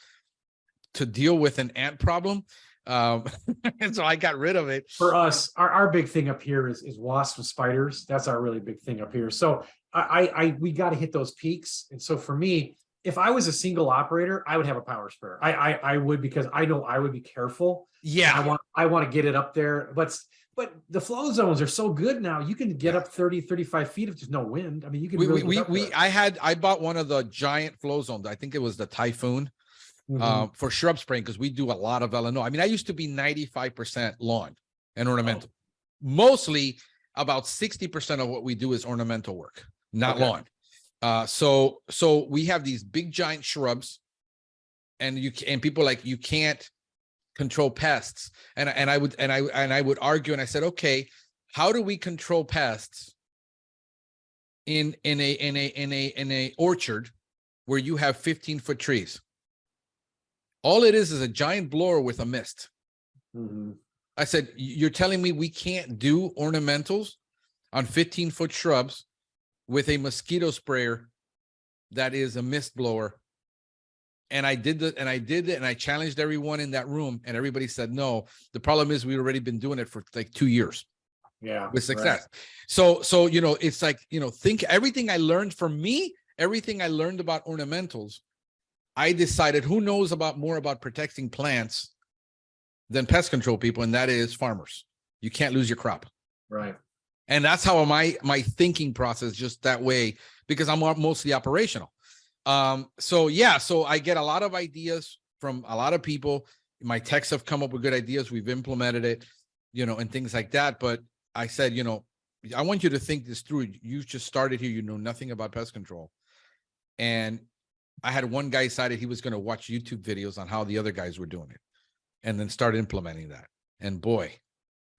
to deal with an ant problem. And so I got rid of it. For us, our big thing up here is wasps and spiders. That's our really big thing up here. So we got to hit those peaks. And so for me, if I was a single operator, I would have a power sprayer. I would, because I know I would be careful. Yeah. I want to get it up there. But the flow zones are so good now. You can get up 30, 35 feet if there's no wind. I mean, you can I bought one of the giant flow zones. I think it was the Typhoon. For shrub spraying, because we do a lot of Illinois. I mean, I used to be 95% lawn and ornamental. Mostly about 60% of what we do is ornamental work, not lawn. So we have these big giant shrubs, and people you can't control pests. And I would argue, and I said, okay, how do we control pests in a orchard where you have 15-foot trees? All it is a giant blower with a mist. I said, you're telling me we can't do ornamentals on 15-foot shrubs with a mosquito sprayer that is a mist blower? And I did it, and I challenged everyone in that room, and everybody said no. The problem is we've already been doing it for like 2 years. Yeah. With success. Right. So it's like, think everything I learned everything I learned about ornamentals, I decided who knows more about protecting plants than pest control people, and that is farmers. You can't lose your crop. Right. And that's how my thinking process, just that way, because I'm mostly operational. So I get a lot of ideas from a lot of people. My techs have come up with good ideas. We've implemented it, and things like that. But I said, I want you to think this through. You just started here. You know nothing about pest control. And I had one guy decided he was going to watch YouTube videos on how the other guys were doing it, and then start implementing that. And boy,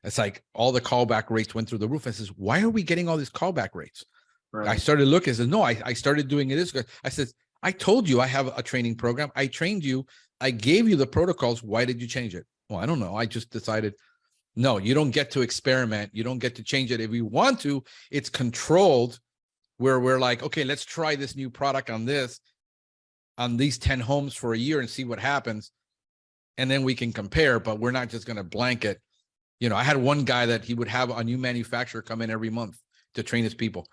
it's like all the callback rates went through the roof. I says, why are we getting all these callback rates? Right. I started looking. I said, no, I started doing it this good. I said, I told you I have a training program. I trained you. I gave you the protocols. Why did you change it? Well, I don't know. I just decided, no, you don't get to experiment. You don't get to change it. If you want to, it's controlled, where we're like, okay, let's try this new product on these 10 homes for a year and see what happens. And then we can compare, but we're not just going to blanket. I had one guy that he would have a new manufacturer come in every month to train his people.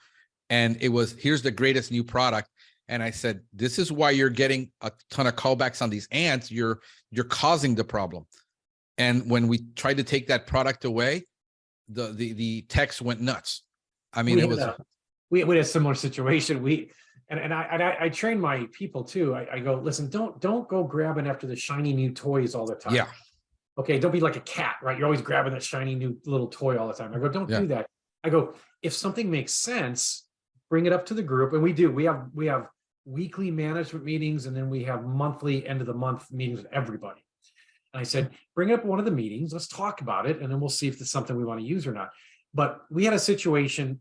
And it was, here's the greatest new product. And I said, this is why you're getting a ton of callbacks on these ants. You're causing the problem. And when we tried to take that product away, the techs went nuts. I mean, we had a similar situation. I train my people too. I go, listen, don't go grabbing after the shiny new toys all the time. Yeah. Okay. Don't be like a cat, right? You're always grabbing that shiny new little toy all the time. I go, don't do that. I go, if something makes sense, bring it up to the group. And we do. We have weekly management meetings, and then we have monthly end of the month meetings with everybody. And I said, bring it up one of the meetings. Let's talk about it, and then we'll see if it's something we want to use or not. But we had a situation.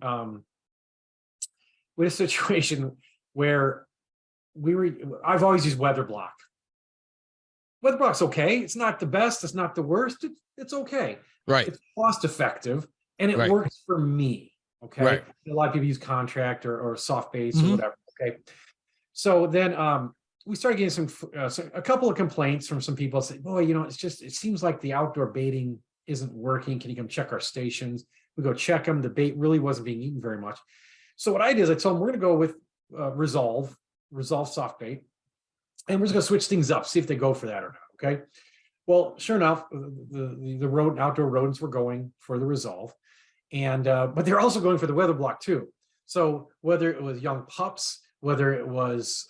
Where I've always used Weather Block. Weather Block's okay. It's not the best. It's not the worst. It's okay. Right. It's cost effective, and it works for me. Okay. Right. A lot of people use contract or soft base or whatever. Okay. So then we started getting a couple of complaints from some people saying, boy, it seems like the outdoor baiting isn't working. Can you come check our stations? We go check them. The bait really wasn't being eaten very much. So what I did is I told them we're going to go with Resolve soft bait, and we're just going to switch things up, see if they go for that or not. Okay. Well, sure enough, the outdoor rodents were going for the Resolve, and but they're also going for the Weather Block too. So whether it was young pups, whether it was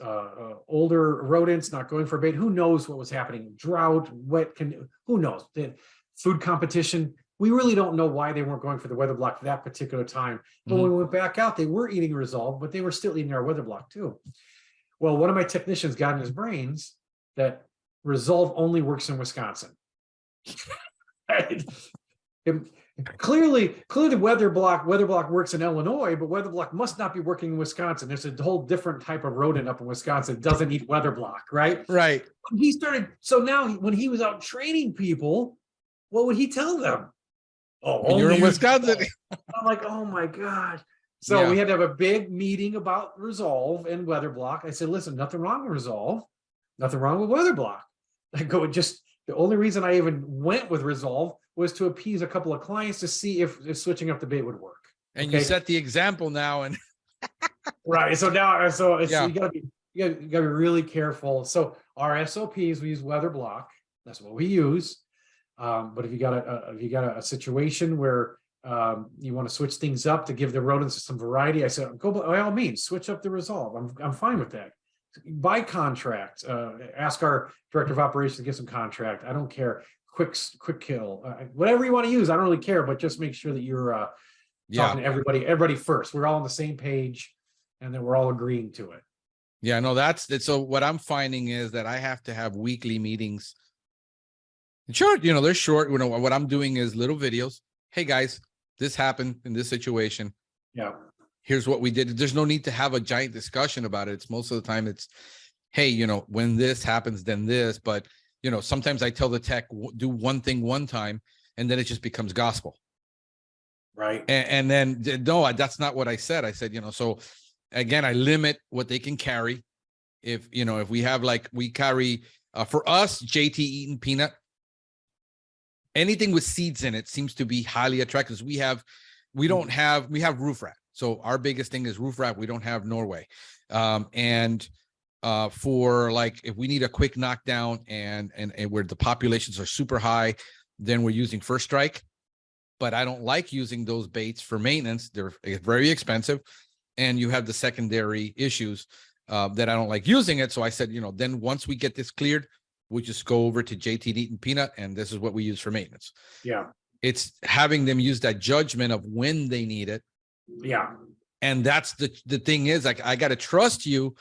older rodents not going for bait, who knows what was happening? Drought, wet, who knows? The food competition. We really don't know why they weren't going for the Weather Block that particular time. But when we went back out, they were eating Resolve, but they were still eating our Weather Block too. Well, one of my technicians got in his brains that Resolve only works in Wisconsin. Clearly Weather Block works in Illinois, but Weather Block must not be working in Wisconsin. There's a whole different type of rodent up in Wisconsin that doesn't eat Weather Block, right? Right. So now when he was out training people, what would he tell them? Oh, you're in Wisconsin. I'm like, oh my God. So we had to have a big meeting about Resolve and Weather Block. I said, listen, nothing wrong with Resolve, nothing wrong with Weather Block. I go, the only reason I even went with Resolve was to appease a couple of clients to see if switching up the bait would work. And you set the example now, and right. So now, you gotta be really careful. So our SOPs, we use Weather Block. That's what we use. But if you got a situation where you want to switch things up to give the rodents some variety, I said, go by all means, switch up the Resolve. I'm fine with that. Buy contract. Ask our director of operations to get some contract. I don't care. Quick kill. Whatever you want to use, I don't really care. But just make sure that you're talking to everybody first. We're all on the same page, and then we're all agreeing to it. Yeah, no, that's it. So what I'm finding is that I have to have weekly meetings. Sure, they're short. What I'm doing is little videos. Hey guys, this happened in this situation. Yeah. Here's what we did. There's no need to have a giant discussion about it. It's most of the time it's, hey, when this happens, then this. But sometimes I tell the tech, do one thing one time, and then it just becomes gospel. Right. And then no, that's not what I said. I said, so again, I limit what they can carry. If we have we carry for us, JT Eaton peanut. Anything with seeds in it seems to be highly attractive. We have roof rat. So our biggest thing is roof rat. We don't have Norway. And for if we need a quick knockdown and where the populations are super high, then we're using First Strike. But I don't like using those baits for maintenance. They're very expensive. And you have the secondary issues that I don't like using it. So I said, then once we get this cleared, we just go over to JT Eaton Peanut, and this is what we use for maintenance. Yeah. It's having them use that judgment of when they need it. Yeah. And that's the thing is, I got to trust you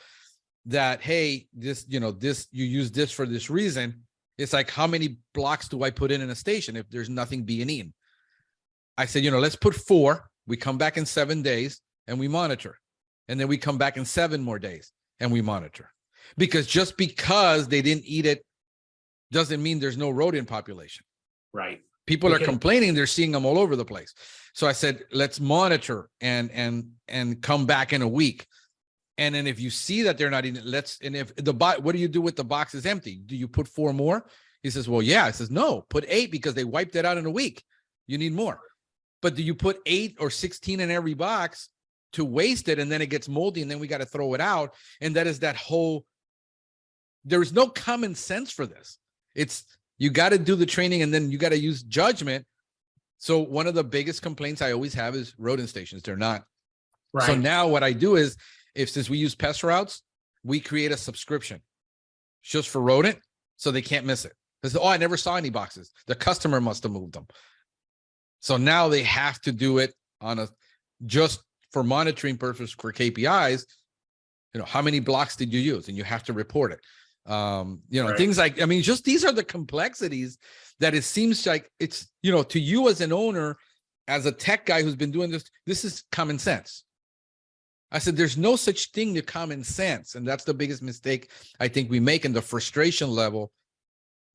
that, hey, this, you use this for this reason. It's like, how many blocks do I put in a station if there's nothing being eaten? I said, let's put 4. We come back in 7 days and we monitor. And then we come back in 7 more days and we monitor. Because just because they didn't eat it doesn't mean there's no rodent population. Right. People are complaining they're seeing them all over the place. So I said, let's monitor and come back in a week. And then if you see that they're not eating, what do you do with the box is empty? Do you put 4 more? He says, well, yeah. I says, no, put 8 because they wiped it out in a week. You need more. But do you put 8 or 16 in every box? to waste it, and then it gets moldy, and then we got to throw it out. And that is that whole, there is no common sense for this. It's, you got to do the training, and then you got to use judgment. So one of the biggest complaints I always have is rodent stations. They're not. Right. So now what I do is, since we use pest routes, we create a subscription just for rodent, so they can't miss it. Because, I never saw any boxes. The customer must have moved them. So now they have to do it on a, just for monitoring purposes, for KPIs. How many blocks did you use? And you have to report it. Right. Things like, just these are the complexities that it seems like it's, to you as an owner, as a tech guy who's been doing this is common sense. I said, there's no such thing to common sense. And that's the biggest mistake I think we make, in the frustration level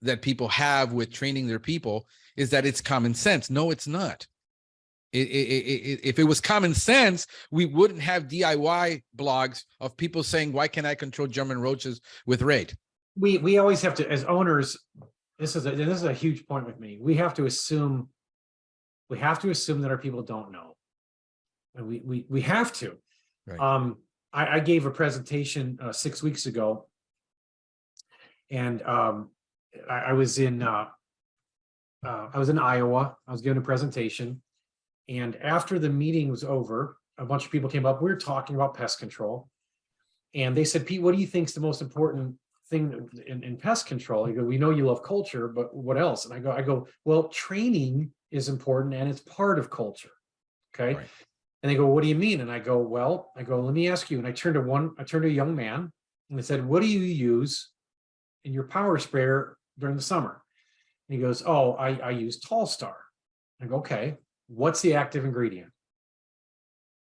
that people have with training their people, is that it's common sense. No, it's not. If it was common sense, we wouldn't have DIY blogs of people saying, why can't I control German roaches with Raid? We always have to, as owners, this is a huge point with me. We have to assume that our people don't know. And we have to. Right. I gave a presentation 6 weeks ago, and I was in Iowa. I was giving a presentation, and after the meeting was over, a bunch of people came up. We were talking about pest control, and they said, "Pete, what do you think is the most important thing in pest control?" I go, "We know you love culture, but what else?" And I go, "Well, training is important, and it's part of culture." Okay. Right. And they go, "What do you mean?" And I go, "Let me ask you." And I turned to a young man, and I said, "What do you use in your power sprayer during the summer?" And he goes, "Oh, I use Tall Star." I go, "Okay, what's the active ingredient?"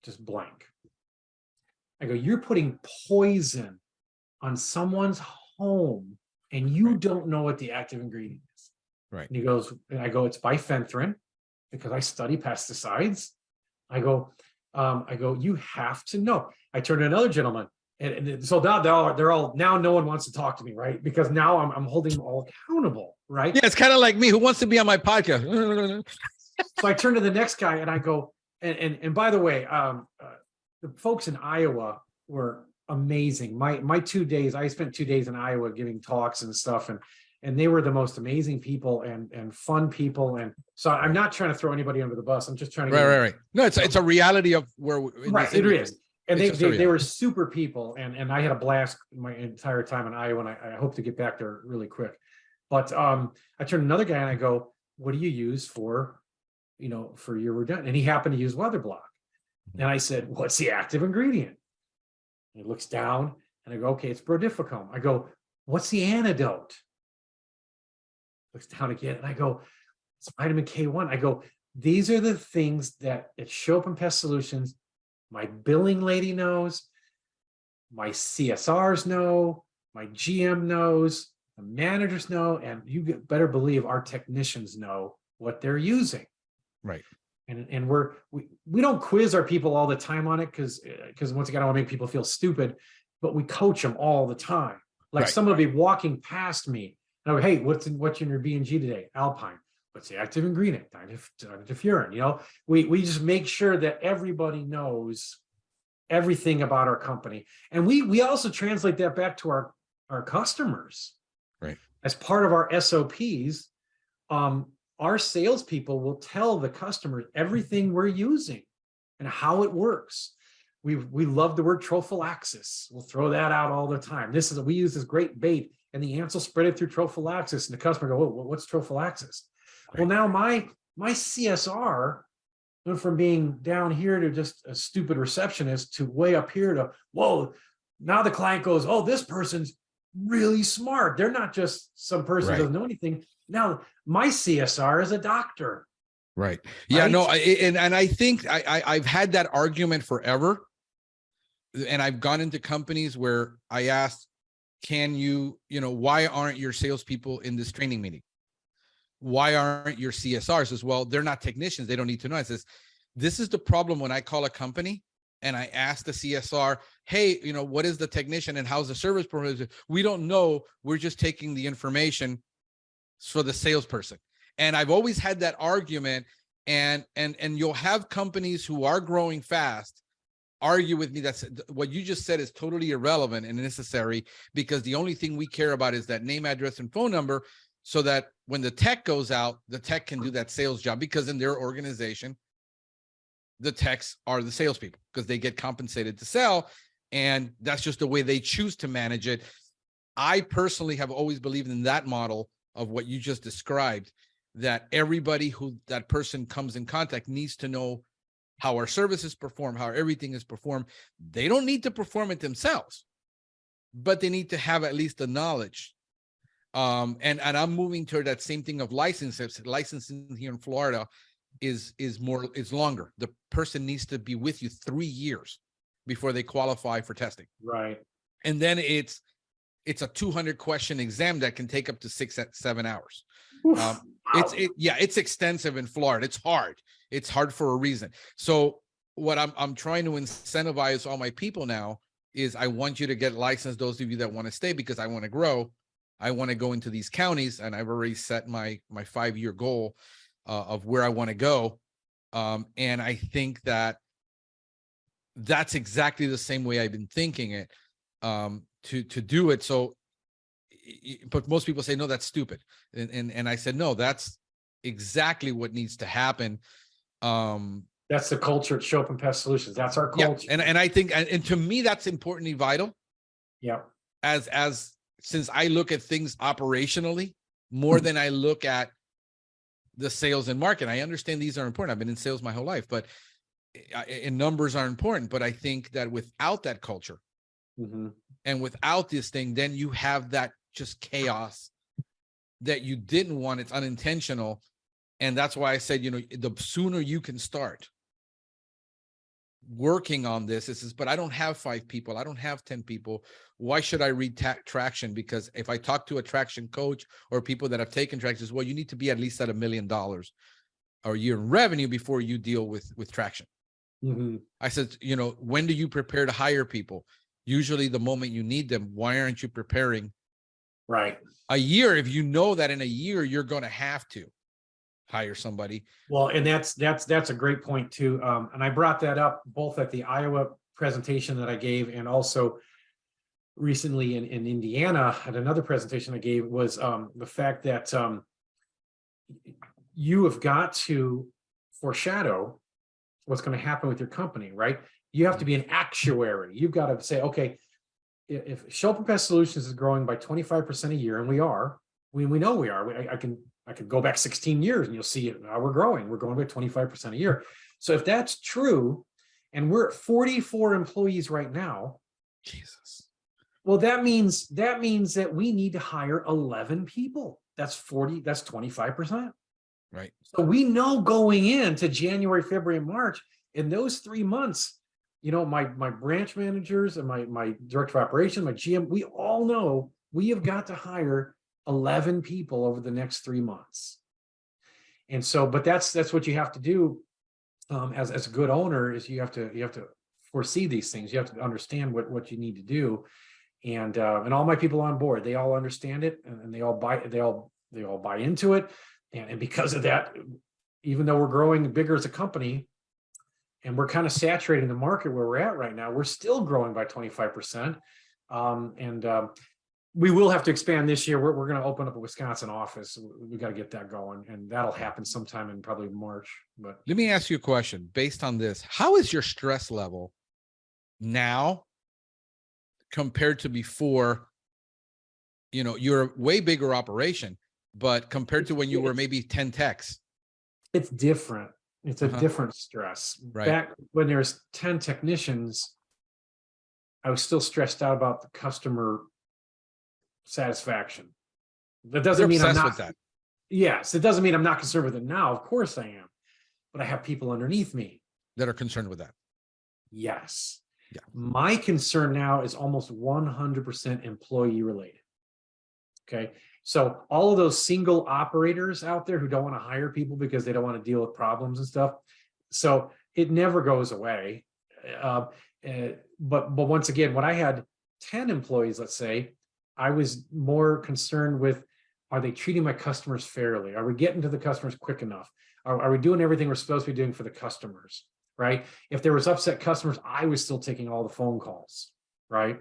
Just blank. I go, "You're putting poison on someone's home, and you Right. don't know what the active ingredient is." Right. And he goes, and I go, "It's bifenthrin, because I study pesticides." I go, "You have to know." I turned to another gentleman, and so now they're all now. No one wants to talk to me, right? Because now I'm holding them all accountable, right? Yeah, it's kind of like me. Who wants to be on my podcast? So I turned to the next guy, and I go, and by the way, the folks in Iowa were amazing. My 2 days, I spent 2 days in Iowa giving talks and stuff, and they were the most amazing people and fun people. And so I'm not trying to throw anybody under the bus. I'm just trying to right. No, it's a reality of where right. It is. And they were super people, and I had a blast my entire time in Iowa, and I hope to get back there really quick. But I turned to another guy and I go, "What do you use for your redundant?" And he happened to use Weather Block. And I said, "What's the active ingredient?" And he looks down, and I go, "Okay, it's brodifacoum." I go, "What's the antidote?" Looks down again, and I go, "It's vitamin K1." I go, "These are the things that at Schopen Pest Solutions, my billing lady knows, my CSRs know, my GM knows, the managers know, and you better believe our technicians know what they're using." Right. And we don't quiz our people all the time on it, because once again, I want to make people feel stupid, but we coach them all the time. Like someone will be walking past me, and I go, "Hey, what's in your B&G today?" "Alpine." "What's the active ingredient?" "Dinotefuran." We just make sure that everybody knows everything about our company, and we also translate that back to our customers. Right. As part of our SOPs, our salespeople will tell the customers everything we're using and how it works. We love the word trophallaxis. We'll throw that out all the time. We use this great bait, and the ants will spread it through trophallaxis, and the customer go, "Oh, what's trophallaxis?" Right. Well, now my CSR went from being down here to just a stupid receptionist to way up here to, whoa, now the client goes, "Oh, this person's really smart. They're not just some person who doesn't know anything. Now my CSR is a doctor." Right. Yeah, right? No, and I think I've had that argument forever. And I've gone into companies where I asked, "Can why aren't your salespeople in this training meeting? Why aren't your CSRs?" As well, they're not technicians. They don't need to know. I says, this is the problem when I call a company and I ask the CSR, "Hey, what is the technician and how's the service provider?" We don't know. We're just taking the information for the salesperson. And I've always had that argument, and you'll have companies who are growing fast argue with me that's what you just said is totally irrelevant and necessary, because the only thing we care about is that name, address, and phone number, so that when the tech goes out, the tech can do that sales job, because in their organization, the techs are the salespeople because they get compensated to sell, and that's just the way they choose to manage it. I personally have always believed in that model of what you just described, that everybody who that person comes in contact needs to know how our services perform, how everything is performed. They don't need to perform it themselves, but they need to have at least the knowledge. And I'm moving toward that same thing of licenses. Licensing here in Florida is longer. The person needs to be with you 3 years before they qualify for testing. Right. And then it's a 200 question exam that can take up to 6-7 hours. Wow. It's extensive in Florida. It's hard. It's hard for a reason. So what I'm trying to incentivize all my people now is, I want you to get licensed, those of you that want to stay, because I want to grow. I want to go into these counties, and I've already set my 5-year goal of where I want to go. And I think that's exactly the same way I've been thinking it, to do it. So, but most people say, no, that's stupid. And I said, no, that's exactly what needs to happen. That's the culture at Schopen Pest Solutions. That's our culture. Yeah. And I think, and to me, that's importantly vital. Yeah. Since I look at things operationally more than I look at the sales and market. I understand these are important. I've been in sales my whole life, but and numbers are important. But I think that without that culture, and without this thing, then you have that just chaos that you didn't want. It's unintentional. And that's why I said, the sooner you can start working on this, but I don't have 5 people. I don't have 10 people. Why should I read traction? Because if I talk to a traction coach or people that have taken traction, well, you need to be at least at $1 million a year in revenue before you deal with traction. I said, when do you prepare to hire people? Usually the moment you need them. Why aren't you preparing? Right. A year, if you know that in a year you're going to have to hire somebody. Well, and that's a great point too. And I brought that up both at the Iowa presentation that I gave, and also recently in Indiana at another presentation I gave, was the fact that you have got to foreshadow what's going to happen with your company, right? You have to be an actuary. You've got to say, okay, if Schopen Pest Solutions is growing by 25% a year, and we know we are. I could go back 16 years and you'll see how we're growing. We're growing by 25% a year. So if that's true, and we're at 44 employees right now, Jesus. Well, that means that we need to hire 11 people. That's 25%. Right. So we know going into January, February, and March, in those 3 months, my branch managers and my director of operations, my GM, we all know we have got to hire 11 people over the next 3 months. And so, but that's what you have to do as a good owner, is you have to foresee these things. You have to understand what you need to do. And all my people on board, they all understand it, and they all buy into it. And because of that, even though we're growing bigger as a company, and we're kind of saturating the market where we're at right now, we're still growing by 25%. We will have to expand this year. We're going to open up a Wisconsin office. We got to get that going, and that'll happen sometime in probably March. But let me ask you a question based on this. How is your stress level now compared to before? You're a way bigger operation, but compared to when you were maybe 10 techs. It's different. It's a different stress. Right. Back when there's 10 technicians, I was still stressed out about the customer satisfaction. That doesn't mean I'm not with that. Yes, it doesn't mean I'm not concerned with it now. Of course I am, but I have people underneath me that are concerned with that. Yes. Yeah. My concern now is almost 100% employee related. Okay. So all of those single operators out there who don't want to hire people because they don't want to deal with problems and stuff. So it never goes away. But once again, when I had 10 employees, let's say, I was more concerned with, are they treating my customers fairly? Are we getting to the customers quick enough? Are we doing everything we're supposed to be doing for the customers? right? If there was upset customers, I was still taking all the phone calls, right?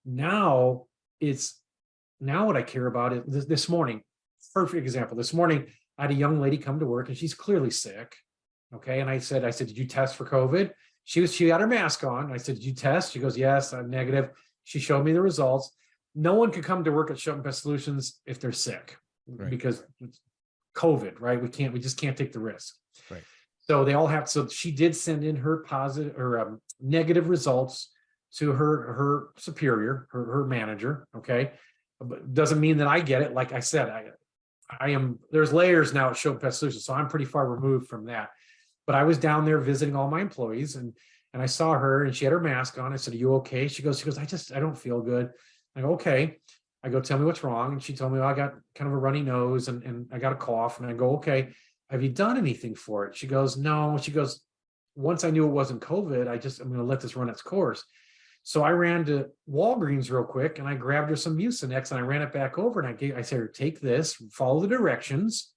Now what I care about is this morning, perfect example. This morning, I had a young lady come to work and she's clearly sick. Okay. And I said, did you test for COVID? She had her mask on. I said, did you test? She goes, yes, I'm negative. She showed me the results. No one could come to work at Schopen Pest Solutions if they're sick, right? Because it's COVID, right? We just can't take the risk. Right. So they all have, so she did send in her positive or negative results to her superior, her manager. Okay. But doesn't mean that I get it. Like I said, there's layers now at Schopen Pest Solutions. So I'm pretty far removed from that. But I was down there visiting all my employees and I saw her and she had her mask on. I said, are you okay? She goes, I don't feel good. I go, okay. I go, tell me what's wrong. And she told me, well, I got kind of a runny nose and I got a cough. And I go, okay, have you done anything for it? She goes, no. She goes, once I knew it wasn't COVID, I'm going to let this run its course. So I ran to Walgreens real quick and I grabbed her some Mucinex and I ran it back over and I said, her, take this, follow the directions.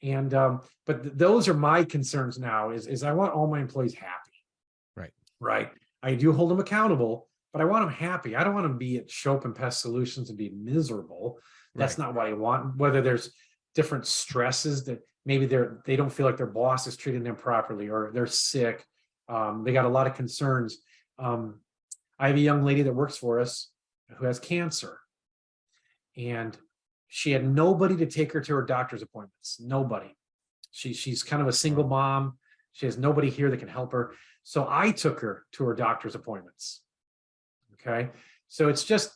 And, but those are my concerns now is I want all my employees happy. Right. I do hold them accountable, but I want them happy. I don't want them to be at Schopen Pest Solutions and be miserable. That's not what I want. Whether there's different stresses that maybe they don't feel like their boss is treating them properly or they're sick. They got a lot of concerns. I have a young lady that works for us who has cancer and she had nobody to take her to her doctor's appointments. Nobody. She's kind of a single mom. She has nobody here that can help her. So I took her to her doctor's appointments. Okay. So it's just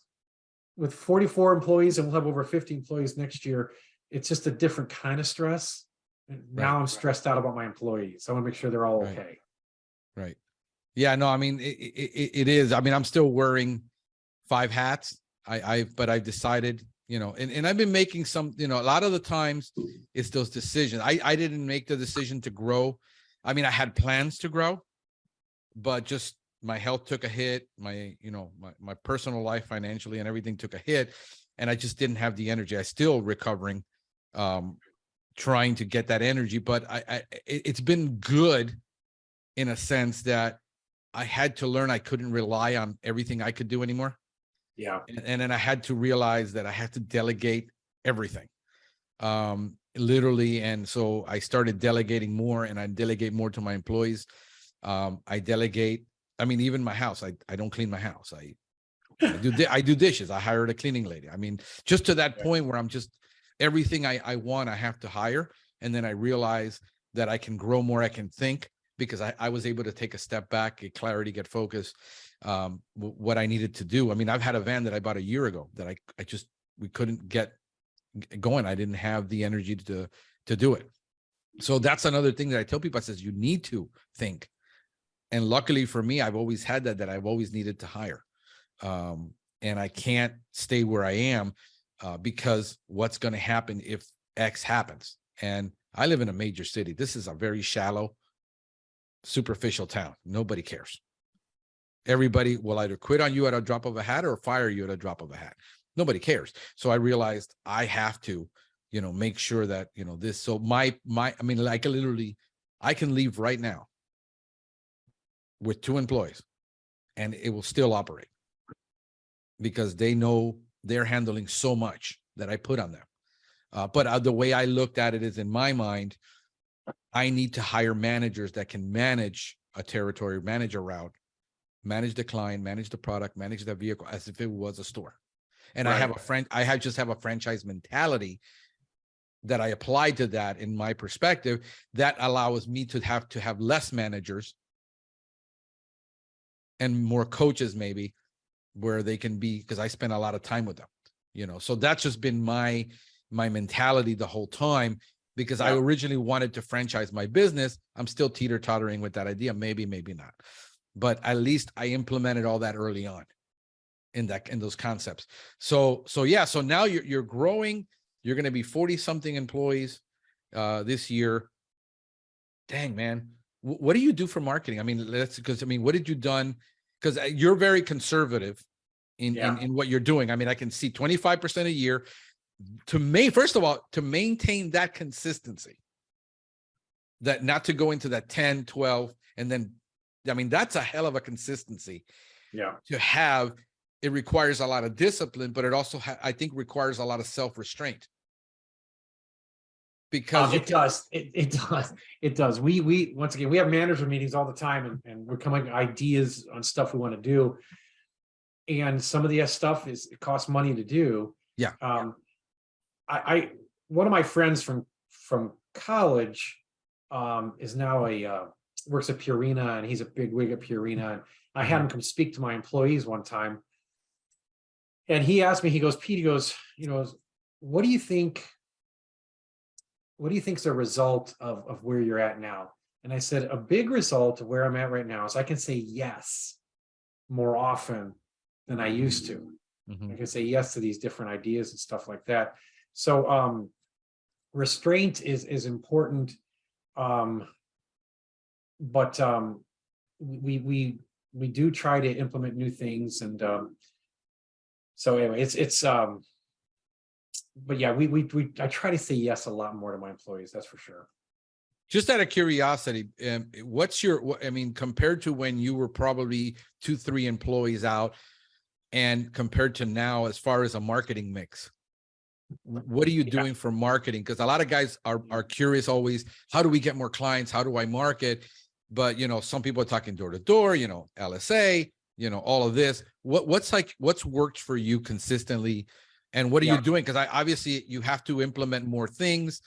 with 44 employees and we'll have over 50 employees next year. It's just a different kind of stress. Now I'm stressed out about my employees. I want to make sure they're all okay. Right. Yeah, no, I mean, it is. I mean, I'm still wearing 5 hats. But I've decided, and I've been making some, a lot of the times it's those decisions. I didn't make the decision to grow. I mean, I had plans to grow, but just my health took a hit. My personal life financially and everything took a hit. And I just didn't have the energy. I still recovering, trying to get that energy, but it's been good in a sense that I had to learn I couldn't rely on everything I could do anymore. Yeah. And then I had to realize that I had to delegate everything, literally. And so I started delegating more and I delegate more to my employees. I delegate, I mean, even my house, I don't clean my house. I do dishes. I hired a cleaning lady. I mean, just to that point where I'm just everything I want, I have to hire. And then I realize that I can grow more. I can think because I was able to take a step back, get clarity, get focus, what I needed to do. I mean, I've had a van that I bought a year ago that we couldn't get going. I didn't have the energy to do it. So that's another thing that I tell people. I says, you need to think. And luckily for me, I've always had that I've always needed to hire. And I can't stay where I am because what's going to happen if X happens? And I live in a major city. This is a very shallow, superficial town. Nobody cares. Everybody will either quit on you at a drop of a hat or fire you at a drop of a hat. Nobody cares. So I realized I have to, make sure that, this, so I mean, like literally, I can leave right now with 2 employees and it will still operate because they know they're handling so much that I put on them. But the way I looked at it is in my mind, I need to hire managers that can manage a territory, manage a route, manage the client, manage the product, manage the vehicle as if it was a store. And I just have a franchise mentality that I applied to that in my perspective that allows me to have less managers and more coaches maybe where they can be, because I spend a lot of time with them, so that's just been my mentality the whole time, because I originally wanted to franchise my business. I'm still teeter-tottering with that idea. Maybe not, but at least I implemented all that early on in those concepts. So now you're growing. You're going to be 40 something employees this year. Dang, man. What do you do for marketing? I mean, what did you done? Because you're very conservative in what you're doing. I mean, I can see 25% a year. First of all, to maintain that consistency that not to go into that 10, 12, and then, I mean, that's a hell of a consistency. Yeah. To have, it requires a lot of discipline, but it also, I think, requires a lot of self-restraint. Because it does. We once again, we have manager meetings all the time, and we're coming up with ideas on stuff we want to do. And some of the stuff it costs money to do. Yeah. I one of my friends from college is now works at Purina, and he's a big wig at Purina. And I had him come speak to my employees one time. And he asked me, he goes, Pete, he goes, what do you think? What do you think is a result of where you're at now? And I said, a big result of where I'm at right now is I can say yes more often than I used to. Mm-hmm. I can say yes to these different ideas and stuff like that. So restraint is important. But we do try to implement new things. And so anyway, but yeah, I try to say yes a lot more to my employees. That's for sure. Just out of curiosity, compared to when you were probably 2-3 employees out, and compared to now, as far as a marketing mix, what are you doing for marketing? Because a lot of guys are curious always, how do we get more clients? How do I market? But, some people are talking door to door, LSA, all of this. What's worked for you consistently? And what are you doing? Because obviously you have to implement more things.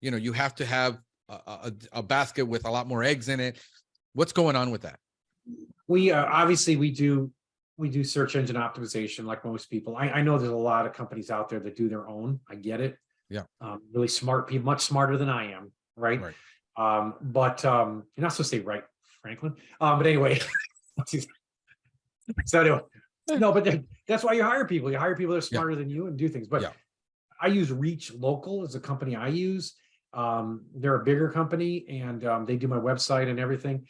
You have to have a basket with a lot more eggs in it. What's going on with that? We obviously we do search engine optimization like most people. I know there's a lot of companies out there that do their own. I get it. Yeah. Really smart people, much smarter than I am. Right. But you're not supposed to say right, Franklin. But anyway, so anyway. No, but that's why you hire people. You hire people that are smarter than you and do things. But I use Reach Local as a company I use. They're a bigger company, and they do my website and everything.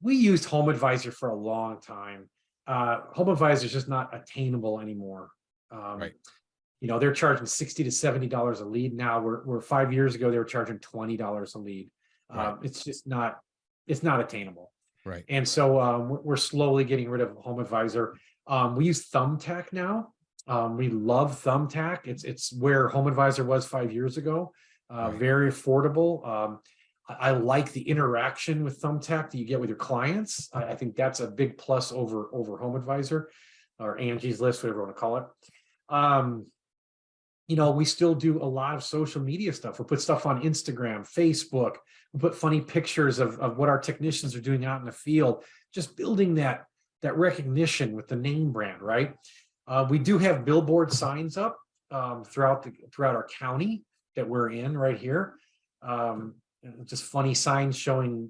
We used Home Advisor for a long time. Home Advisor is just not attainable anymore. They're charging $60 to $70 a lead now. We're 5 years ago, they were charging $20 a lead. It's just not attainable. Right. And so we're slowly getting rid of Home Advisor. We use Thumbtack now. We love Thumbtack. It's where Home Advisor was 5 years ago. Very affordable. I like the interaction with Thumbtack that you get with your clients. I think that's a big plus over Home Advisor or Angie's List, whatever you want to call it. We still do a lot of social media stuff. We put stuff on Instagram, Facebook. We put funny pictures of what our technicians are doing out in the field, just building that recognition with the name brand, right? We do have billboard signs up throughout our county that we're in right here. Just funny signs showing,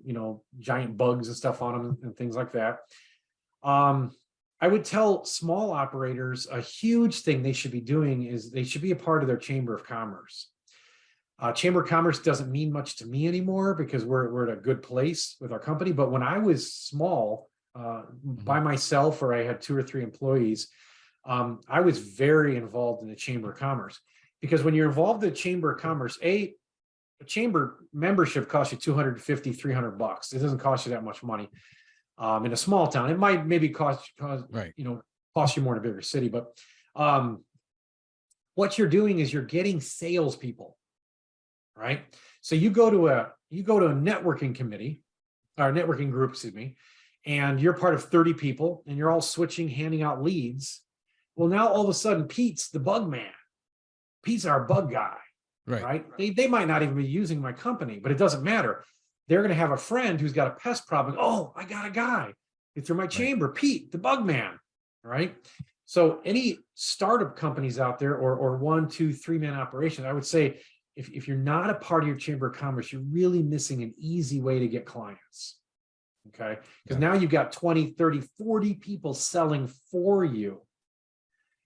giant bugs and stuff on them and things like that. I would tell small operators a huge thing they should be doing is they should be a part of their Chamber of Commerce. Chamber of Commerce doesn't mean much to me anymore because we're at a good place with our company. But when I was small, by myself, or I had 2 or 3 employees, I was very involved in the Chamber of Commerce. Because when you're involved in the Chamber of Commerce, a chamber membership costs you $250, $300. It doesn't cost you that much money. In a small town, it might maybe cost you more in a bigger city. But what you're doing is you're getting salespeople, right? So you go to a networking committee or networking group, and you're part of 30 people, and you're all switching, handing out leads. Well, now all of a sudden, Pete's the bug man. Pete's our bug guy, right? They might not even be using my company, but it doesn't matter. They're going to have a friend who's got a pest problem. Oh, I got a guy through my chamber, Pete, the bug man, right? So any startup companies out there or 1, 2, 3 man operations, I would say if you're not a part of your Chamber of Commerce, you're really missing an easy way to get clients, okay? Because now you've got 20, 30, 40 people selling for you.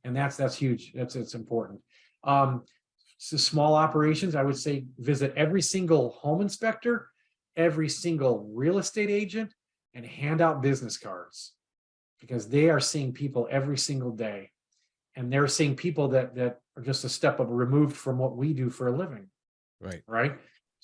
And that's huge. It's important. So small operations, I would say visit every single home inspector, every single real estate agent, and hand out business cards because they are seeing people every single day. And they're seeing people that are just a step removed from what we do for a living. Right.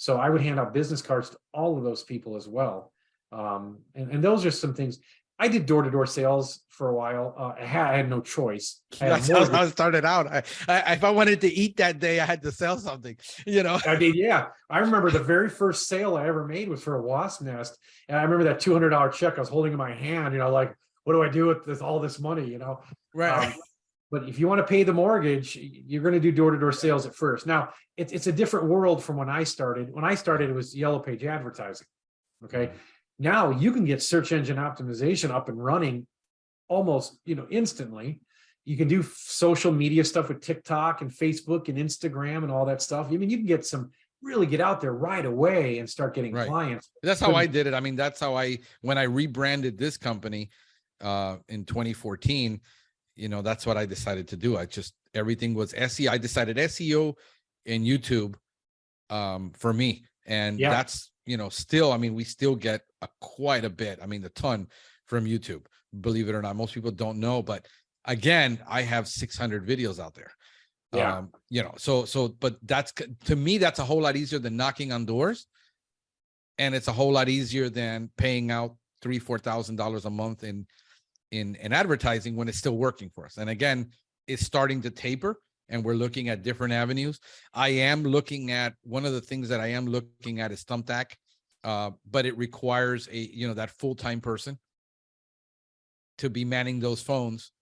So I would hand out business cards to all of those people as well. And those are some things. I did door-to-door sales for a while. I had no choice. That's how I started out. If I wanted to eat that day, I had to sell something, you know. I mean, yeah. I remember the very first sale I ever made was for a wasp nest. And I remember that $200 check I was holding in my hand, you know, like, what do I do with all this money, you know? Right. But if you want to pay the mortgage, you're going to do door-to-door sales at first. Now, it's a different world from when I started. When I started, it was Yellow Page advertising. Okay. Now you can get search engine optimization up and running almost, you know, instantly. You can do social media stuff with TikTok and Facebook and Instagram and all that stuff. I mean, you can really get out there right away and start getting clients. That's how I did it. I mean, that's how when I rebranded this company in 2014, you know, that's what I decided to do. Everything was SEO. I decided SEO and YouTube for me. And that's, you know, still, I mean, we still get quite a bit. I mean, a ton from YouTube, believe it or not. Most people don't know, but again, I have 600 videos out there. Yeah. You know, but to me, that's a whole lot easier than knocking on doors. And it's a whole lot easier than paying out $3,000-$4,000 a month in advertising when it's still working for us. And again, it's starting to taper. And we're looking at different avenues. I am looking at, one of the things that I am looking at is Thumbtack, but it requires that full-time person to be manning those phones,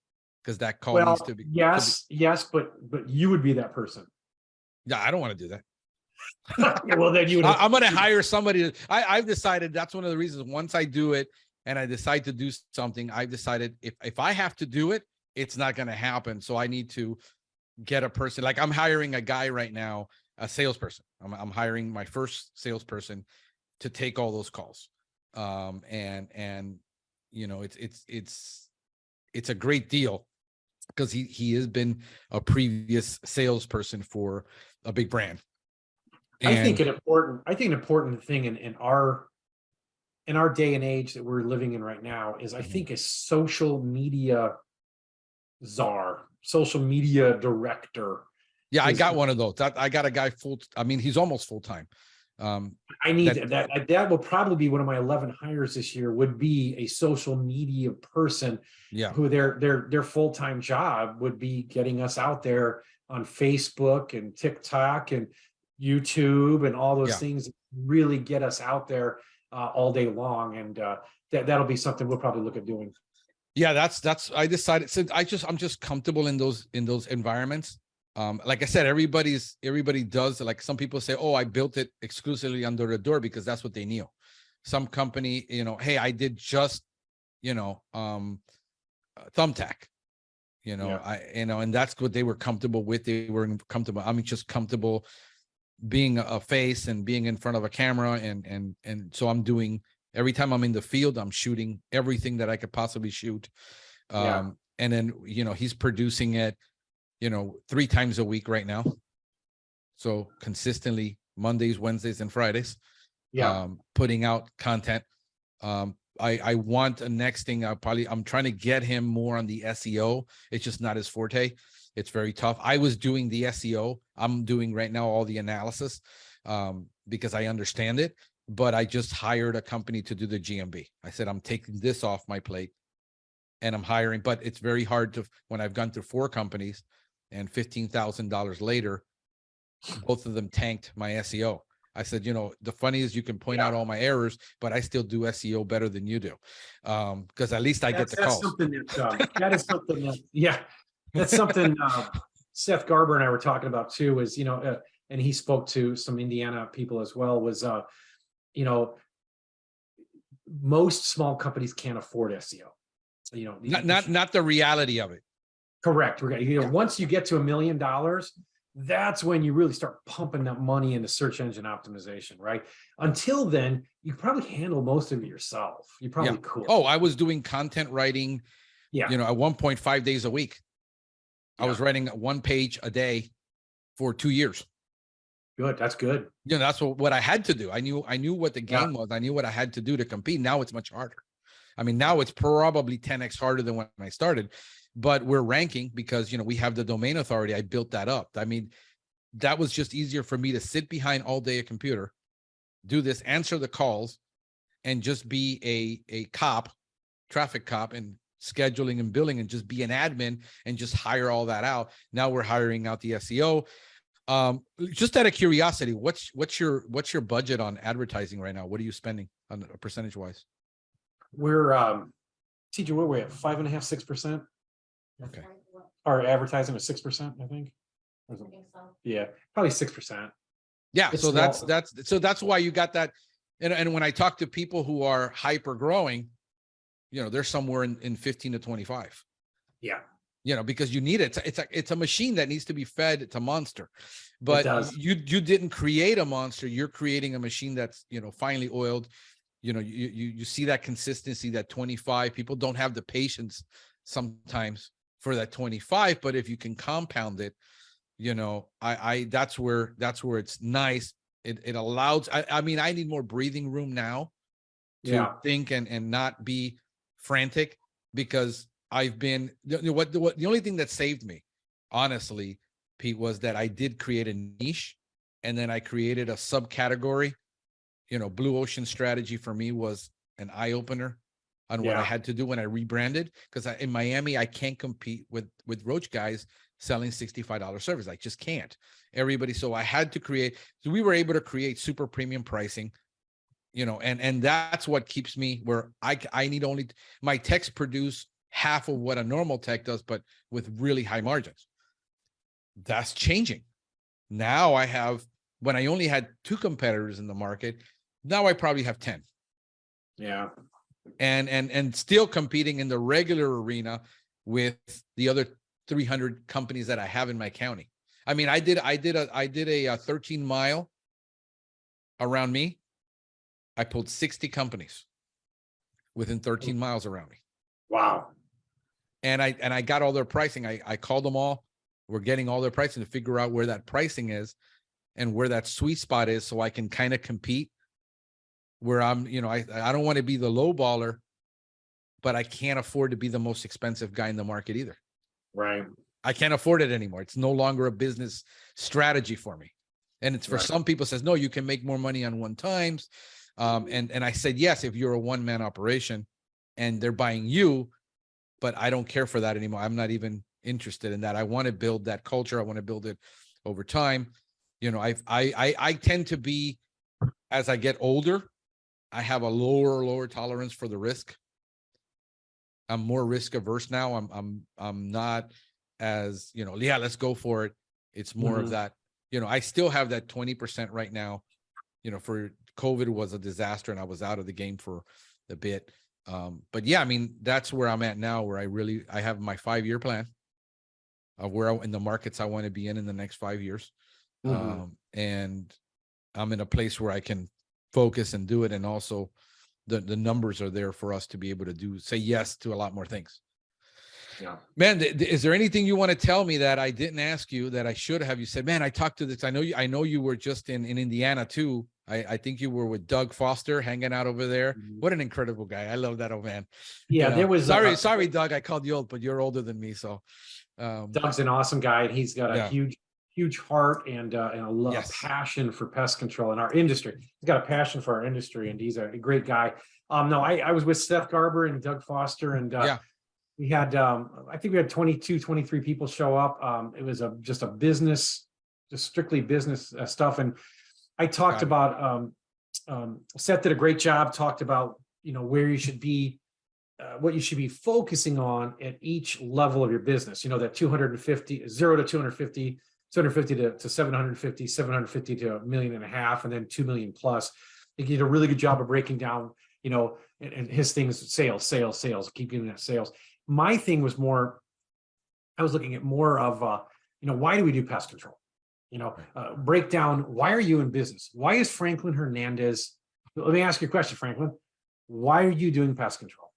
because that call needs to be. Yes, but you would be that person. Yeah, I don't want to do that. Well, then you would. I'm going to hire somebody. I've decided that's one of the reasons. Once I do it and I decide to do something, I've decided if I have to do it, it's not going to happen. So I need to get a person. Like, I'm hiring a guy right now, a salesperson. I'm hiring my first salesperson to take all those calls. And you know, it's a great deal, because he has been a previous salesperson for a big brand. And I think an important thing in our day and age that we're living in right now is, I think, a social media czar, social media director. Yeah, I got one of those. I got a guy he's almost full-time. I need that will probably be one of my 11 hires this year, would be a social media person. Yeah. Who their full-time job would be getting us out there on Facebook and TikTok and YouTube and all those things that really get us out there all day long. And that'll be something we'll probably look at doing. Yeah, that's I decided, since I'm just comfortable in those environments. Like I said, everybody does. Like, some people say, oh, I built it exclusively under the door, because that's what they knew. Some company, you know, hey, I did just, you know, Thumbtack, you know, and that's what they were comfortable with. They were comfortable. I'm just comfortable being a face and being in front of a camera. And so I'm doing, every time I'm in the field, I'm shooting everything that I could possibly shoot. And then, you know, he's producing it, you know, 3 times a week right now. So consistently Mondays, Wednesdays, and Fridays, putting out content. I want a next thing. I'm trying to get him more on the SEO. It's just not his forte. It's very tough. I was doing the SEO. I'm doing right now all the analysis, because I understand it, but I just hired a company to do the GMB. I said, I'm taking this off my plate and I'm hiring, but it's very hard when I've gone through 4 companies and $15,000 later, both of them tanked my SEO. I said, you know, the funny is, you can point out all my errors, but I still do SEO better than you do. Because at least I get the calls. That is something that, that's something Seth Garber and I were talking about too, is, you know, and he spoke to some Indiana people as well, was, you know, most small companies can't afford SEO. You know, not the reality of it. Correct. You know, once you get to $1 million, that's when you really start pumping that money into search engine optimization, right? Until then, you probably handle most of it yourself. You probably could. Oh, I was doing content writing, you know, at one point 5 days a week. I was writing 1 page a day for 2 years. Good. That's good. You know, that's what I had to do. I knew what the game was. I knew what I had to do to compete. Now it's much harder. I mean, now it's probably 10x harder than when I started, but we're ranking because, you know, we have the domain authority. I built that up. I mean, that was just easier for me to sit behind all day a computer do this, answer the calls, and just be a cop, traffic cop, and scheduling and billing, and just be an admin and just hire all that out. Now we're hiring out the SEO. Just out of curiosity, what's your budget on advertising right now? What are you spending on percentage wise? We're TJ, what are we at? 5.5%, 6%? Okay. Our advertising was 6%, I think. Yeah, probably 6%. Yeah, It's so small. that's why you got that. And when I talk to people who are hyper growing, they're somewhere in 15 to 25. Yeah. Because you need it. It's a machine that needs to be fed. It's a monster, It but does. you didn't create a monster. You're creating a machine that's, finely oiled. You see that consistency, that 25. People don't have the patience sometimes for that 25, but if you can compound it, that's where it's nice. It allows, I mean, I need more breathing room now to think and not be frantic, because I've been, the only thing that saved me, honestly, Pete, was that I did create a niche, and then I created a subcategory. Blue ocean strategy for me was an eye opener on what I had to do when I rebranded, because in Miami, I can't compete with roach guys selling $65 service. I just can't. So I had to create, so we were able to create super premium pricing, and that's what keeps me where I need only, my techs produce half of what a normal tech does, but with really high margins. That's changing. Now when I only had 2 competitors in the market, now I probably have 10. Yeah. And still competing in the regular arena with the other 300 companies that I have in my county. I mean, I did a 13 mile around me. I pulled 60 companies within 13 miles around me. Wow. And I got all their pricing. I called them all. We're getting all their pricing to figure out where that pricing is and where that sweet spot is, so I can kind of compete where I'm, I don't want to be the low baller, but I can't afford to be the most expensive guy in the market either. Right. I can't afford it anymore. It's no longer a business strategy for me. And it's for some people says, no, you can make more money on one times. And I said, yes, if you're a one-man operation and they're buying you, but I don't care for that anymore. I'm not even interested in that. I want to build that culture. I want to build it over time. I tend to be, as I get older, I have a lower tolerance for the risk. I'm more risk averse now. I'm not as, let's go for it. It's more of that, I still have that 20% right now. For COVID was a disaster and I was out of the game for a bit. But yeah, I mean, that's where I'm at now, where I have my 5-year plan of where in the markets I want to be in the next 5 years. And I'm in a place where I can focus and do it. And also the numbers are there for us to be able to say yes to a lot more things. Yeah, man, is there anything you want to tell me that I didn't ask you that I should have? You said, man, I talked to this. I know you were just in Indiana too. I think you were with Doug Foster hanging out over there. What an incredible guy. I love that old man. Yeah, there was sorry, Doug, I called you old, but you're older than me. So Doug's an awesome guy, and he's got a huge heart and a passion for pest control in our industry. He's got a passion for our industry, and he's a great guy. No, I was with Seth Garber and Doug Foster, and we had I think we had 22, 23 people show up. It was just strictly business stuff. And I talked about Seth did a great job, talked about where you should be, what you should be focusing on at each level of your business. That 250, 0 to 250, 250 to 750, 750 to $1.5 million, and then 2 million plus. He did a really good job of breaking down, and his thing is sales, keep getting that sales. My thing was more, I was looking at more of, why do we do pest control? Break down, why are you in business? Why is Franklin Hernandez? Let me ask you a question, Franklin. Why are you doing pest control?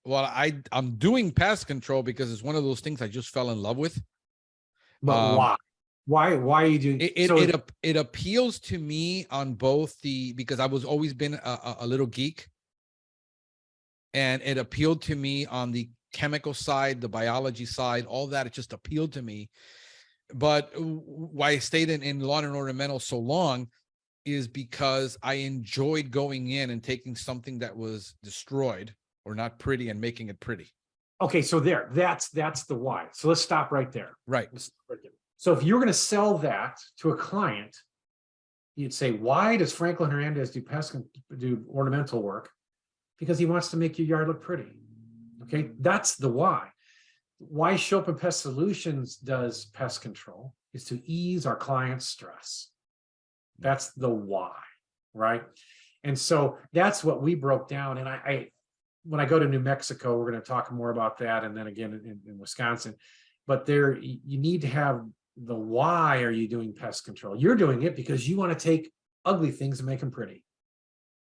Well, I'm doing pest control because it's one of those things I just fell in love with. But why? Why are you doing it? It appeals to me on both because I was always been a little geek, and it appealed to me on the chemical side, the biology side, all that. It just appealed to me. But why I stayed in lawn and ornamental so long is because I enjoyed going in and taking something that was destroyed or not pretty and making it pretty. Okay, so that's the why. So let's stop right there. Right. So if you're going to sell that to a client, you'd say, why does Franklin Hernandez do ornamental work? Because he wants to make your yard look pretty. Okay, that's the why. Why Schopen Pest Solutions does pest control is to ease our clients' stress. That's the why, right? And so that's what we broke down. And I when I go to New Mexico, we're going to talk more about that, and then again in Wisconsin. But there, you need to have the why are you doing pest control? You're doing it because you want to take ugly things and make them pretty.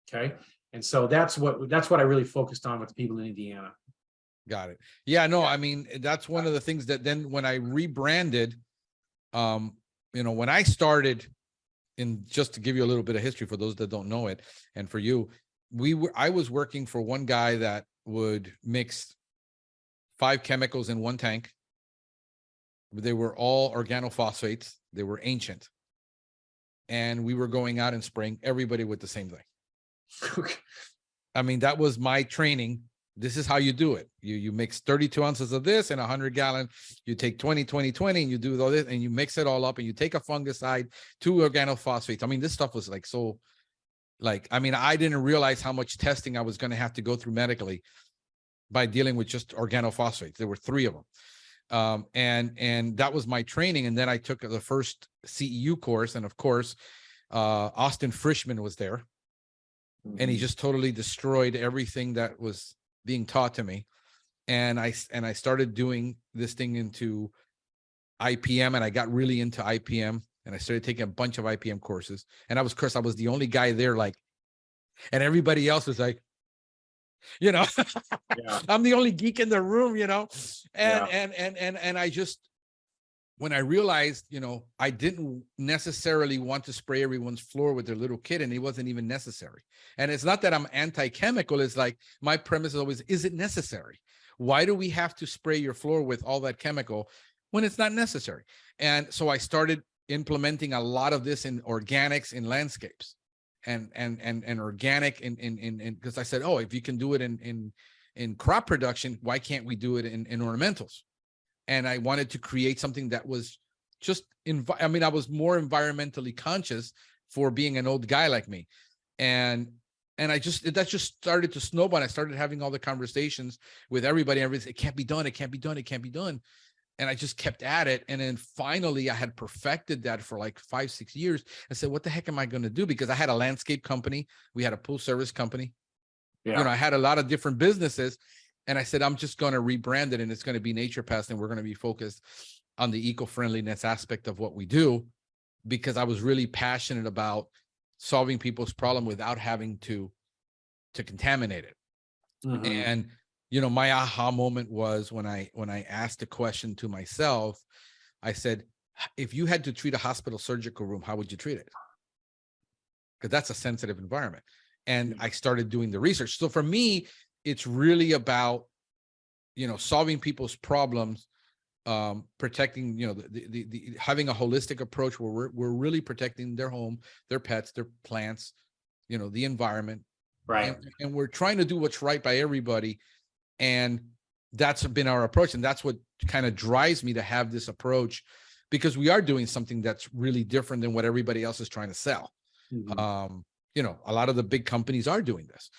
Okay, and so that's what I really focused on with the people in Indiana. Got it. Yeah, no, I mean, that's one of the things that then when I rebranded, when I started, in just to give you a little bit of history for those that don't know it, and for you, I was working for one guy that would mix 5 chemicals in one tank. They were all organophosphates. They were ancient. And we were going out and spraying everybody with the same thing. I mean, that was my training. This is how you do it. You mix 32 ounces of this in 100 gallon. You take 20, 20, 20, and you do all this, and you mix it all up, and you take a fungicide, 2 organophosphates. I mean, this stuff was like so, I didn't realize how much testing I was going to have to go through medically by dealing with just organophosphates. There were 3 of them. And that was my training. And then I took the first CEU course. And of course, Austin Frischman was there, and he just totally destroyed everything that was being taught to me. And I started doing this thing into IPM, and I got really into IPM, and I started taking a bunch of IPM courses. And I was the only guy there, and everybody else was like, yeah. I'm the only geek in the room, and I just, when I realized, I didn't necessarily want to spray everyone's floor with their little kid, and it wasn't even necessary. And it's not that I'm anti-chemical. It's like, my premise is always, is it necessary? Why do we have to spray your floor with all that chemical when it's not necessary? And so I started implementing a lot of this in organics in landscapes. And organic in because I said, if you can do it in crop production, why can't we do it in ornamentals? And I wanted to create something that was just I was more environmentally conscious for being an old guy like me. And that just started to snowball. And I started having all the conversations with everybody. Everybody said, it can't be done, it can't be done, it can't be done. And I just kept at it. And then finally I had perfected that for like 5-6 years. I said, what the heck am I going to do? Because I had a landscape company. We had a pool service company. Yeah. I had a lot of different businesses. And I said, I'm just going to rebrand it, and it's going to be Nature Pest. And we're going to be focused on the eco-friendliness aspect of what we do, because I was really passionate about solving people's problem without having to contaminate it. Mm-hmm. And my aha moment was when I asked a question to myself. I said, if you had to treat a hospital surgical room, how would you treat it? Because that's a sensitive environment. And I started doing the research. So for me, it's really about, solving people's problems, protecting, the having a holistic approach where we're really protecting their home, their pets, their plants, the environment. Right. And we're trying to do what's right by everybody. And that's been our approach. And that's what kind of drives me to have this approach, because we are doing something that's really different than what everybody else is trying to sell. Mm-hmm. A lot of the big companies are doing this.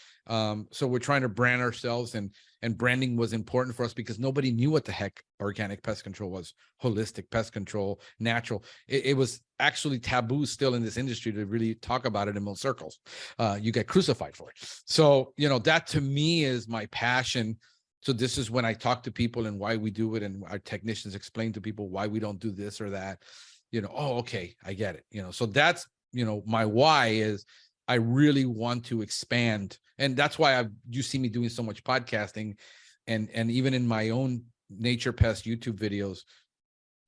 So we're trying to brand ourselves, and branding was important for us because nobody knew what the heck organic pest control was, holistic pest control, natural. It was actually taboo still in this industry to really talk about it in most circles. You get crucified for it. So, that to me is my passion. So this is when I talk to people and why we do it, and our technicians explain to people why we don't do this or that, okay, I get it. So that's, my why is I really want to expand. And that's why you see me doing so much podcasting, and even in my own Nature Pest YouTube videos,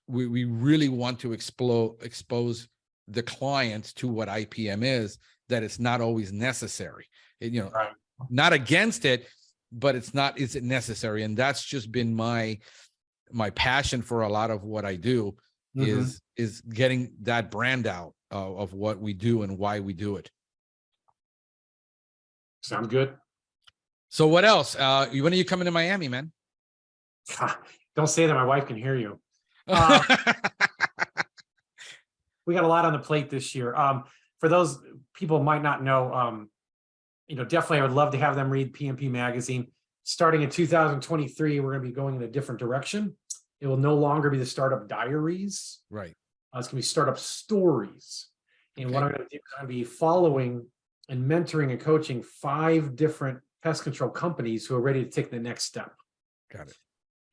we really want to expose the clients to what IPM is, that it's not always necessary. Right. Not against it, but is it necessary? And that's just been my passion for a lot of what I do. Mm-hmm. is getting that brand out. of what we do and why we do it. Sound good? So what else? When are you coming to Miami, man? Don't say that. My wife can hear you. We got a lot on the plate this year. For those people who might not know, definitely I would love to have them read PMP magazine. Starting in 2023, we're going to be going in a different direction. It will no longer be the startup diaries. Right. It's going to be startup stories. And what I'm going to do is I'm going to be following and mentoring and coaching 5 different pest control companies who are ready to take the next step. Got it.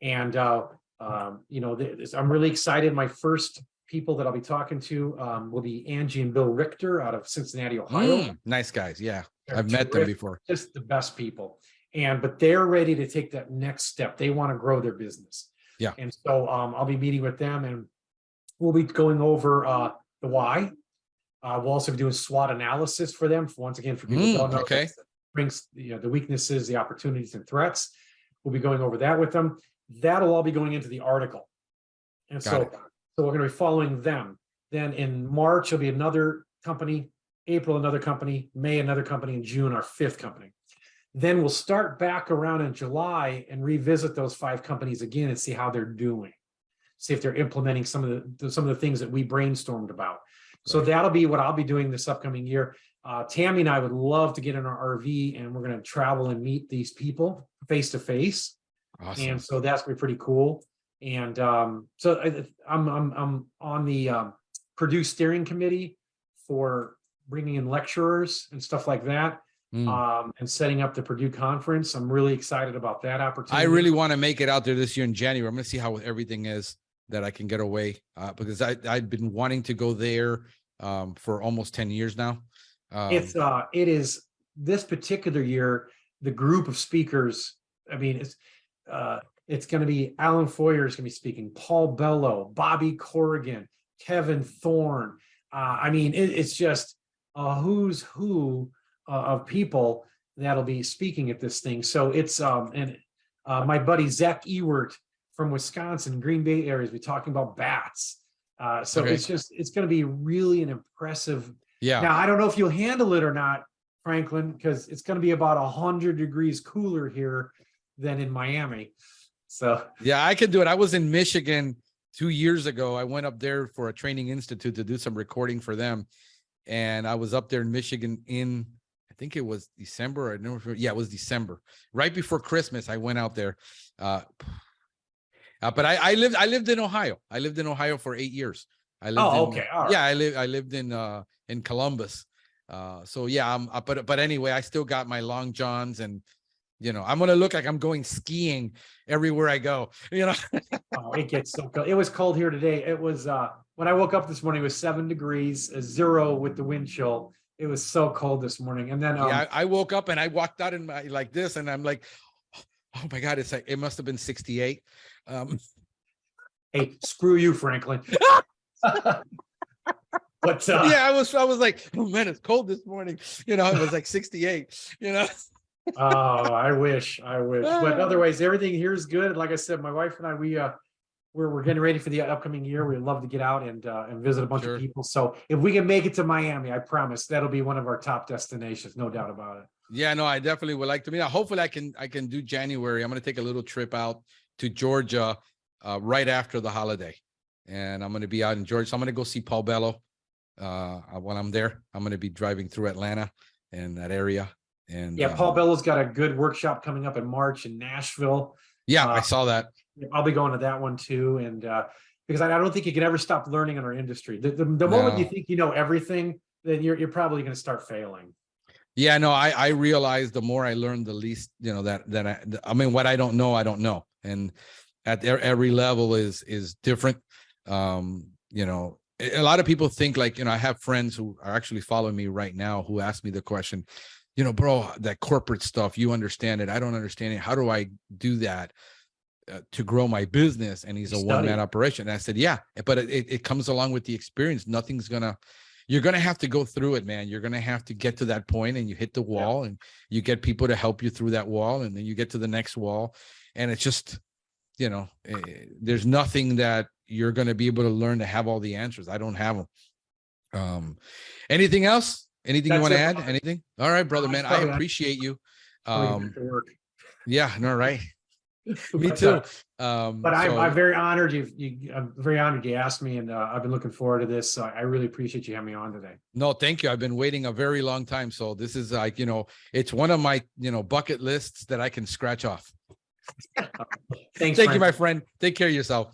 And, I'm really excited. My first people that I'll be talking to will be Angie and Bill Richter out of Cincinnati, Ohio. Nice guys. Yeah. They're I've met them before. Just the best people. But they're ready to take that next step. They want to grow their business. Yeah. And so I'll be meeting with them, and we'll be going over the why. We'll also be doing SWOT analysis for them. Once again, for people who don't know, okay. Brings the weaknesses, the opportunities, and threats. We'll be going over that with them. That'll all be going into the article. And so we're going to be following them. Then in March, there'll be another company, April, another company, May, another company, and June, our 5th company. Then we'll start back around in July and revisit those 5 companies again and see how they're doing. See if they're implementing some of the things that we brainstormed about. So that'll be what I'll be doing this upcoming year. Tammy and I would love to get in our RV, and we're going to travel and meet these people face to face. Awesome. And so that's going to be pretty cool. And so I'm on the Purdue steering committee for bringing in lecturers and stuff like that, and setting up the Purdue conference. I'm really excited about that opportunity. I really want to make it out there this year in January. I'm going to see how everything is that I can get away, because I've been wanting to go there for almost 10 years now. It is this particular year, the group of speakers. I mean, it's going to be Alan Foyer is going to be speaking, Paul Bello, Bobby Corrigan, Kevin Thorne. It's just a who's who of people that'll be speaking at this thing. So it's my buddy Zach Ewert from Wisconsin, Green Bay area, is talking about bats. It's going to be really an impressive. Yeah. Now, I don't know if you'll handle it or not, Franklin, because it's going to be about 100 degrees cooler here than in Miami. So yeah, I could do it. I was in Michigan 2 years ago. I went up there for a training institute to do some recording for them. And I was up there in Michigan in, I think it was December. It was December. Right before Christmas, I went out there. But I lived in Ohio. I lived in Ohio for 8 years. All right. Yeah, I lived in Columbus. So yeah, but anyway, I still got my long johns, and I'm gonna look like I'm going skiing everywhere I go. It gets so cold. It was cold here today. It was when I woke up this morning, it was 7 degrees, 0 with the wind chill. It was so cold this morning. And then I woke up and I walked out in my like this, and I'm like, oh my God, it's like it must have been 68. Hey, screw you, Franklin. But yeah, I was like, oh man, it's cold this morning. It was like 68. Oh, I wish. But otherwise, everything here is good. Like I said, my wife and I, we're getting ready for the upcoming year. We'd love to get out and visit a bunch of people. So if we can make it to Miami, I promise that'll be one of our top destinations, no doubt about it. Yeah, no, I definitely would like to meet. Hopefully, I can do January. I'm going to take a little trip out to Georgia right after the holiday, and I'm going to be out in Georgia. So I'm going to go see Paul Bello while I'm there. I'm going to be driving through Atlanta and that area. And yeah, Paul Bello's got a good workshop coming up in March in Nashville. Yeah, I saw that. I'll be going to that one too, and because I don't think you can ever stop learning in our industry. The moment you think you know everything, then you're probably going to start failing. Yeah, no, I realize the more I learn, the least what I don't know, and at every level is different. A lot of people think like, I have friends who are actually following me right now who ask me the question, bro, that corporate stuff, you understand it. I don't understand it. How do I do that to grow my business? And he's a one-man operation. And I said, yeah, but it comes along with the experience. You're going to have to go through it, man. You're going to have to get to that point, and you hit the wall, and you get people to help you through that wall. And then you get to the next wall. And it's just, there's nothing that you're going to be able to learn to have all the answers. I don't have them. Anything else? Anything you That's want to it, add? brother. Anything? All right, brother, man. I Probably not. appreciate you. Probably get to work. Yeah, no, right. Me But, too. But I'm very honored I'm very honored you asked me, and I've been looking forward to this. So I really appreciate you having me on today. No, thank you. I've been waiting a very long time. So this is like, it's one of my, bucket lists that I can scratch off. Thanks. Thank Frank. you, my friend. Take care of yourself.